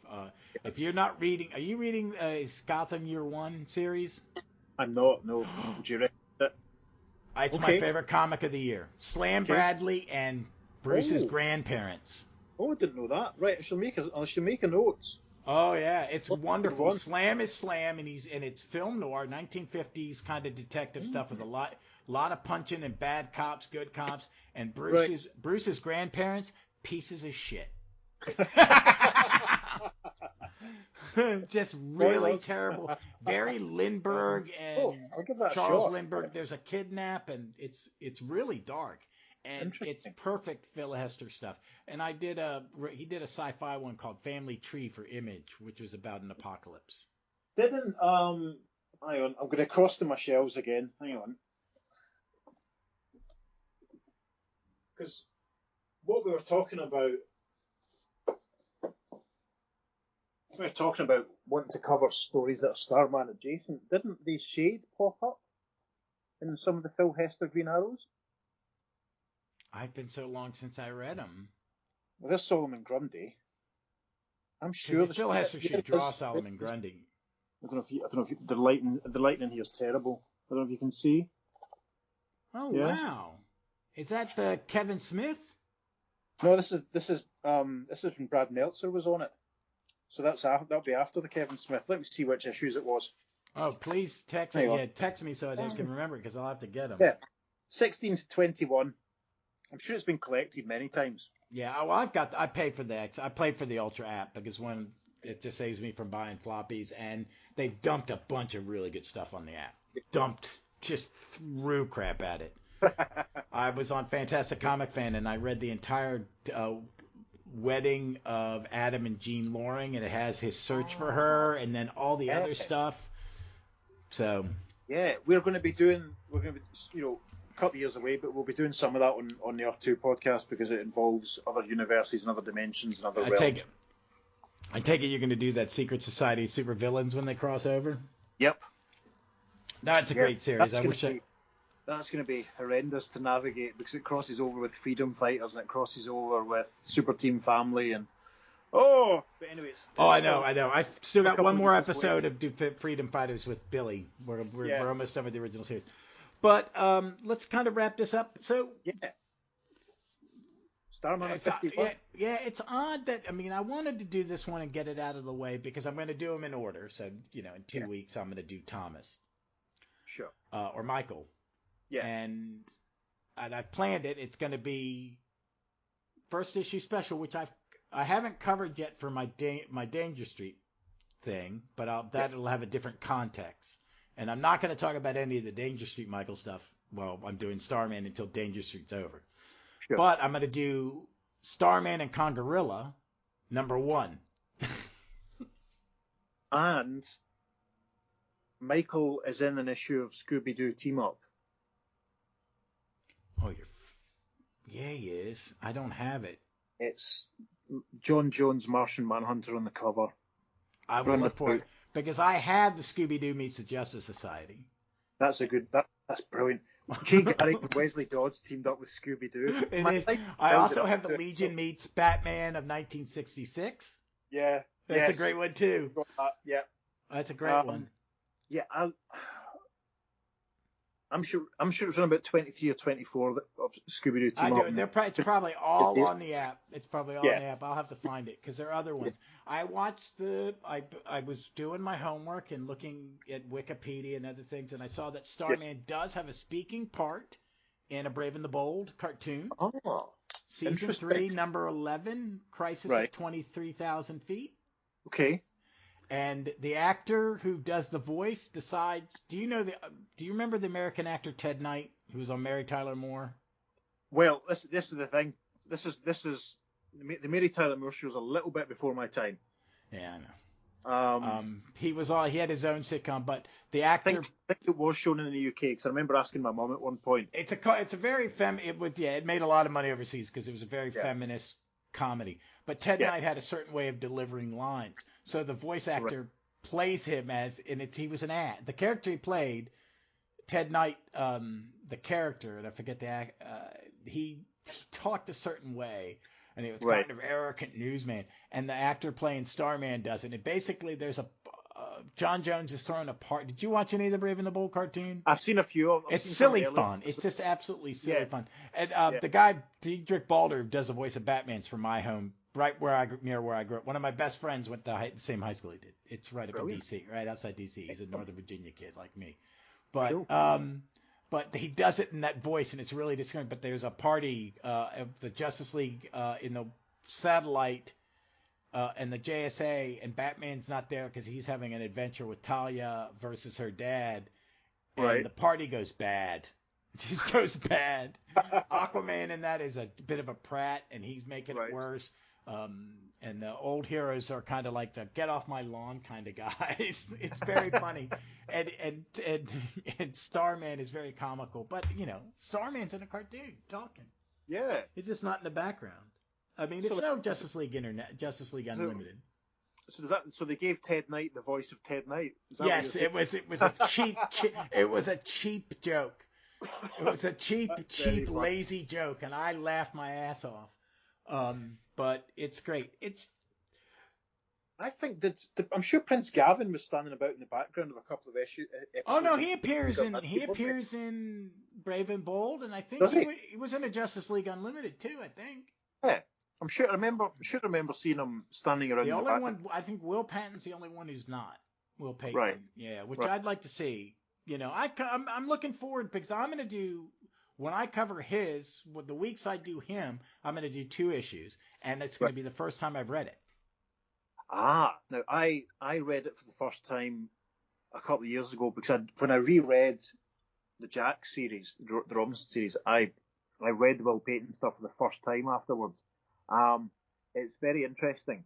If you're not reading, are you reading Gotham Year One series? I'm not. No. Would you read it? It's my favorite comic of the year. Slam Bradley and Bruce's grandparents. Oh, I didn't know that. Right, I shall make a note. Oh yeah, it's wonderful. Slam is Slam, and it's film noir, 1950s kind of detective stuff with a lot of punching and bad cops, good cops, and Bruce's grandparents, pieces of shit. Just really terrible. Barry Lindbergh and Charles Lindbergh. There's a kidnap, and it's really dark, and it's perfect Phil Hester stuff. And he did a sci-fi one called Family Tree for Image, which was about an apocalypse. Hang on, I'm going to cross to my shelves again. Hang on. Because what we were talking about wanting to cover stories that are Starman adjacent. Didn't the Shade pop up in some of the Phil Hester Green Arrows? I've been so long since I read them. Well, there's Solomon Grundy. I'm sure Phil Hester should draw Solomon Grundy. I don't know if the lighting here is terrible. I don't know if you can see. Oh wow! Is that the Kevin Smith? No, this is when Brad Meltzer was on it. So that'll be after the Kevin Smith. Let me see which issues it was. Oh, please text me. Yeah, text me so I can remember it, because I'll have to get them. Yeah, 16 to 21. I'm sure it's been collected many times. Yeah, well, I paid for I played for the Ultra app, because when it just saves me from buying floppies, and they dumped a bunch of really good stuff on the app. Just threw crap at it. I was on Fantastic Comic Fan, and I read the entire wedding of Adam and Jean Loring, and it has his search for her, and then all the other stuff. So we're going to be a couple of years away, but we'll be doing some of that on the Earth 2 podcast, because it involves other universes and other dimensions and other realms. I take it you're going to do that Secret Society of Supervillains when they cross over? Yep. That's a great series. That's going to be horrendous to navigate, because it crosses over with Freedom Fighters, and it crosses over with Super Team Family, and but anyways. I know. I've still got one more episode of Freedom Fighters with Billy. We're almost done with the original series. But let's kind of wrap this up. So Starman at 51. Yeah, it's odd that, I wanted to do this one and get it out of the way, because I'm going to do them in order. So, in 2 weeks I'm going to do Thomas. Sure. Or Michael. Yeah. And I've planned it. It's going to be first issue special, which I haven't covered yet for my Danger Street thing, but that'll have a different context. And I'm not going to talk about any of the Danger Street Michael stuff while I'm doing Starman until Danger Street's over. Sure. But I'm going to do Starman and Congarilla #1. And Michael is in an issue of Scooby-Doo Team Up. Oh, yeah, he is. I don't have it. It's John Jones, Martian Manhunter on the cover. I will look for it because I have the Scooby-Doo Meets the Justice Society. That's that's brilliant. Jay Garrick and Wesley Dodds teamed up with Scooby-Doo. I also have the Legion Meets Batman of 1966. Yeah. That's a great one too. Yeah. That's a great one. Yeah, I'm sure it's around about 23 or 24 of Scooby-Doo Team Up. It's probably all on the app. It's probably all on the app. I'll have to find it because there are other ones. I watched I was doing my homework and looking at Wikipedia and other things, and I saw that Starman does have a speaking part in a Brave and the Bold cartoon. Oh, Season 3, number 11, Crisis at 23,000 feet. Okay. And the actor who does the voice decides. Do you remember the American actor Ted Knight, who was on Mary Tyler Moore? Well, this is the thing. This is the Mary Tyler Moore show was a little bit before my time. Yeah, I know. He had his own sitcom, but the actor. I think it was shown in the UK because I remember asking my mom at one point. It's a very it made a lot of money overseas because it was a very feminist comedy. But Ted Knight had a certain way of delivering lines. So the voice actor plays him he was an ad. The character he played, Ted Knight, the character, and I forget the act, he talked a certain way, and he was kind of arrogant newsman. And the actor playing Starman does it. And basically there's John Jones is throwing a part. Did you watch any of the Brave and the Bold cartoon? I've seen a few. It's silly fun. It's just absolutely silly fun. And the guy, Diedrich Balder, who does the voice of Batman's from my home, right near where I grew up. One of my best friends went to the same high school he did. It's right up in D.C., right outside D.C. He's a Northern Virginia kid like me. But but he does it in that voice, and it's really discouraging. But there's a party of the Justice League in the satellite and the JSA, and Batman's not there because he's having an adventure with Talia versus her dad, and the party goes bad. It just goes bad. Aquaman in that is a bit of a prat, and he's making it worse. And the old heroes are kind of like the get off my lawn kind of guys. It's very funny, and Starman is very comical. But Starman's in a cartoon talking. Yeah, it's just not in the background. I mean, it's no Justice League Unlimited. So they gave Ted Knight the voice of Ted Knight. Yes, it was a cheap it was a cheap joke. It was a cheap, lazy joke, and I laughed my ass off. But it's great. I think that I'm sure Prince Gavin was standing about in the background of a couple of episodes. Oh no, he appears in Brave and Bold, and I think he was in a Justice League Unlimited too. I think. Yeah, I'm sure. I remember seeing him standing around. The only one, I think, Will Patton's the only one who's not. Will Payton. Right. Yeah, which I'd like to see. I'm looking forward because I'm going to do. When I cover the weeks I do him, I'm going to do 2 issues, and it's going to be the first time I've read it. Now I read it for the first time a couple of years ago because when I reread the Jack series, the Robinson series, I read the Will Payton stuff for the first time afterwards. It's very interesting.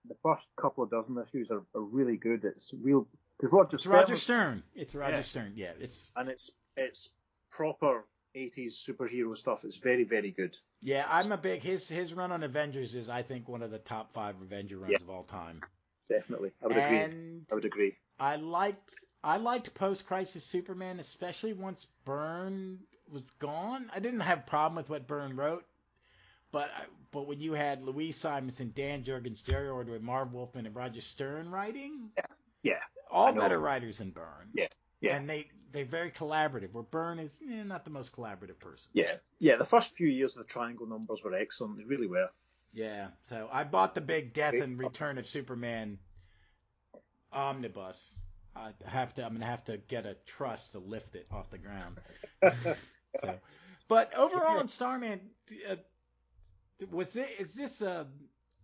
The first couple of dozen issues are really good. It's real because Roger Stern. It's Roger Stern. Yeah, it's proper 80s superhero stuff. It's very, very good. Yeah, I'm a big his run on Avengers is I think one of the top 5 Avenger runs of all time. Definitely, I would agree. I liked post-crisis Superman, especially once Byrne was gone. I didn't have a problem with what Byrne wrote, but when you had Louise Simonson, Dan Jurgens, Jerry Ordway, Marv Wolfman, and Roger Stern writing, all better writers than Byrne. Yeah. And they're very collaborative, where Byrne is not the most collaborative person. Yeah. The first few years of the Triangle numbers were excellent. They really were. Yeah. So I bought the big Death and Return of Superman omnibus. I'm gonna have to get a truss to lift it off the ground. So, but overall in Starman, is this a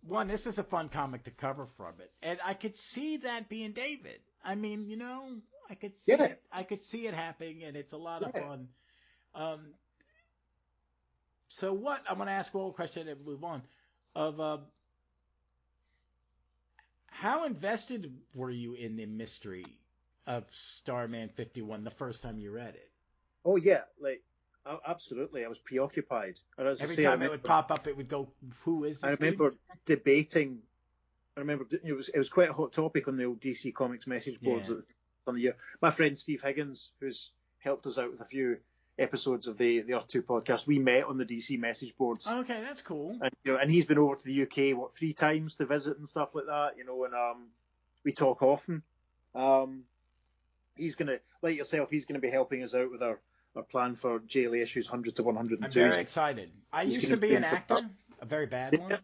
one? This is a fun comic to cover from it, and I could see that being David. I mean, I could see it. I could see it happening, and it's a lot of fun. So what? I'm gonna ask one question and move on. How invested were you in the mystery of Starman 51 the first time you read it? Oh yeah, absolutely. I was preoccupied. And as Every time it would pop up, it would go, "Who is this?" I remember debating. I remember it was quite a hot topic on the old DC Comics message boards at the start of the year. My friend Steve Higgins, who's helped us out with a few episodes of the Earth 2 podcast, we met on the DC message boards. Okay, that's cool. And and he's been over to the UK 3 times to visit and stuff like that. And we talk often. He's gonna, like yourself, he's gonna be helping us out with our plan for JLA issues 100 to 102. I'm very excited. I used to be an actor, a very bad one.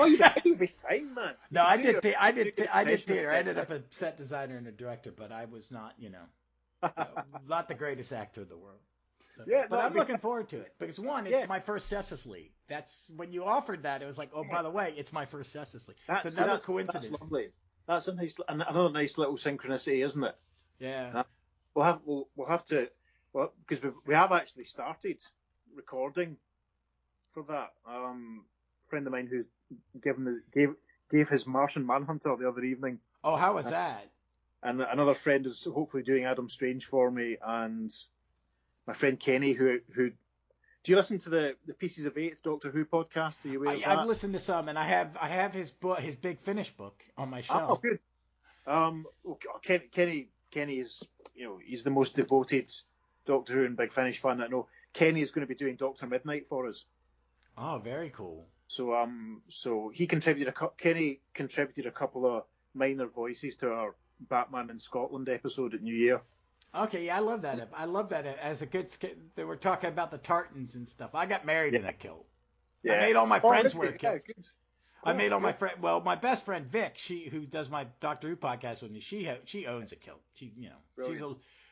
Oh, you'll be fine, man. No, I did theater. I ended up a set designer and a director, but I was not, not the greatest actor in the world. So, but I'm looking forward to it because it's my first Justice League. That's when you offered that. It was like, oh, by the way, it's my first Justice League. It's another coincidence. That's lovely. That's another nice little synchronicity, isn't it? Yeah. We'll have to, because we have actually started recording for that. A friend of mine who gave his Martian Manhunter the other evening. Oh, how was that? And another friend is hopefully doing Adam Strange for me, and my friend Kenny, who do you listen to the Pieces of Eighth Doctor Who podcast? Are you aware of that? I've listened to some, and I have his book, his Big Finish book, on my shelf. Oh, good. Kenny is, he's the most devoted Doctor Who and Big Finish fan I know. Kenny is going to be doing Doctor Midnight for us. Oh, very cool. So Kenny contributed a couple of minor voices to our Batman in Scotland episode at New Year. Okay, yeah, I love that. I love that as a good. They were talking about the tartans and stuff. I got married in a kilt. Yeah. I made all my friends wear kilts. Yeah, I made all my friends. Well, my best friend Vic, who does my Doctor Who podcast with me, she owns a kilt.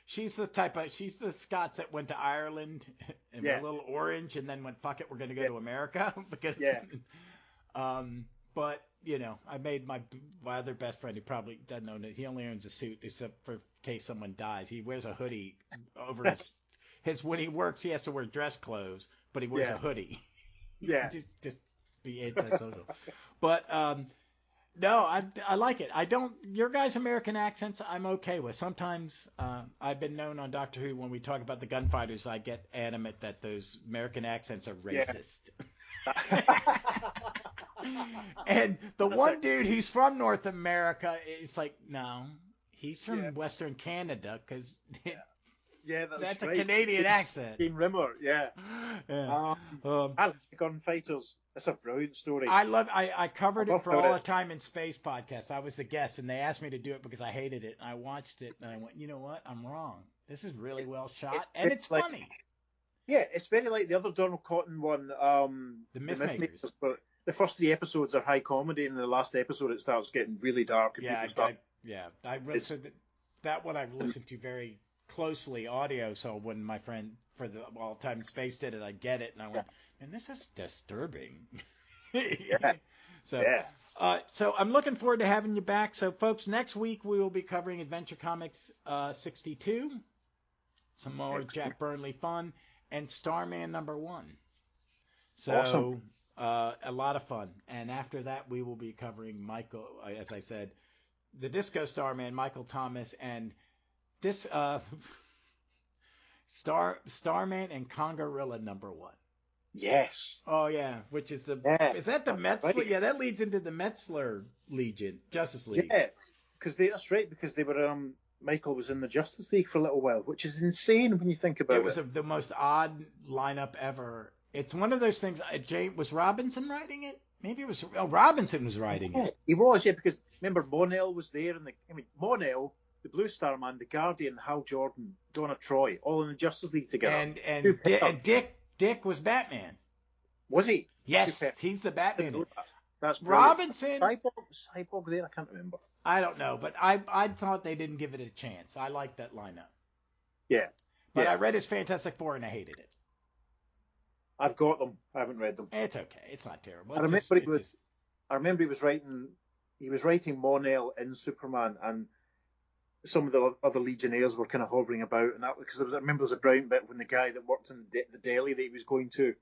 She's the Scots that went to Ireland and were a little orange and then went, fuck it, we're going to go to America because. Yeah. But I made my other best friend, who probably doesn't know that he only owns a suit except for in case someone dies. He wears a hoodie over his when he works. He has to wear dress clothes, but he wears a hoodie. Yeah. just be antisocial. But no, I like it. Your guys' American accents I'm okay with. Sometimes I've been known on Doctor Who when we talk about the gunfighters, I get animate that those American accents are racist. Yeah. And the dude who's from North America is like, no, he's from Western Canada because that's right. A Canadian accent. Gene Rimmer, I like Gunfighters. That's a brilliant story. I covered it for All the Time in Space podcast. I was the guest, and they asked me to do it because I hated it. And I watched it, and I went, you know what? I'm wrong. This is really well shot, and it's funny. Yeah, it's very like the other Donald Cotton one, The Mythmakers. But the first 3 episodes are high comedy, and in the last episode it starts getting really dark. And that one I've listened to very closely audio. So when my friend for the All Time in Space did it, I get it, and I went, man, this is disturbing. So I'm looking forward to having you back. So folks, next week we will be covering Adventure Comics 62, some more Jack Burnley fun, and Starman #1. So. Awesome. A lot of fun. And after that, we will be covering Michael, as I said, the Disco Starman, Michael Thomas, and this Starman and Congarilla #1. Yes. Oh yeah, which is is that the Metzler? Right. Yeah, that leads into the Metzler Legion, Justice League. Yeah, that's right, because they were Michael was in the Justice League for a little while, which is insane when you think about it. It was the most odd lineup ever. It's one of those things. Was Robinson writing it? Maybe it was. Oh, Robinson was writing it. He was, because remember Monel was there, and Monel, the Blue Star Man, the Guardian, Hal Jordan, Donna Troy, all in the Justice League together. And Dick was Batman. Was he? Yes, he's the Batman. That's brilliant. Robinson. Cyborg there, I can't remember. I don't know, but I thought they didn't give it a chance. I liked that lineup. Yeah. But yeah. I read his Fantastic Four and I hated it. I've got them. I haven't read them. It's okay. It's not terrible. I remember he was writing Mon-El in Superman, and some of the other Legionnaires were kind of hovering about, and that because I remember there's a brown bit when the guy that worked in the deli that he was going to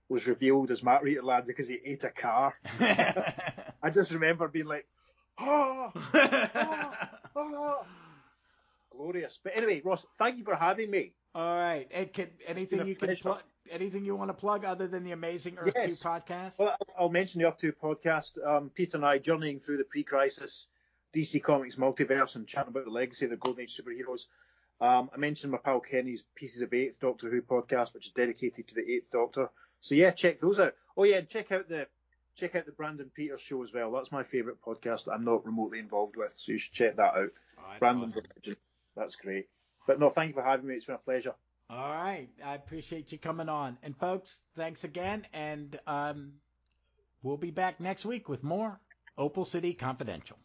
was revealed as Matt Reader Lad because he ate a car. I just remember being like, oh, glorious. But anyway, Ross, thank you for having me. All right. Anything you want to plug other than the amazing Earth 2 podcast? Well, I'll mention the Earth 2 podcast. Peter and I journeying through the pre-crisis DC Comics multiverse and chatting about the legacy of the Golden Age superheroes. I mentioned my pal Kenny's Pieces of Eighth Doctor Who podcast, which is dedicated to the Eighth Doctor. So yeah, check those out. Oh yeah, and check out the Brandon Peters show as well. That's my favourite podcast that I'm not remotely involved with, so you should check that out. Brandon's awesome. Legend. That's great. But no, thank you for having me. It's been a pleasure. All right. I appreciate you coming on. And folks, thanks again. And we'll be back next week with more Opal City Confidential.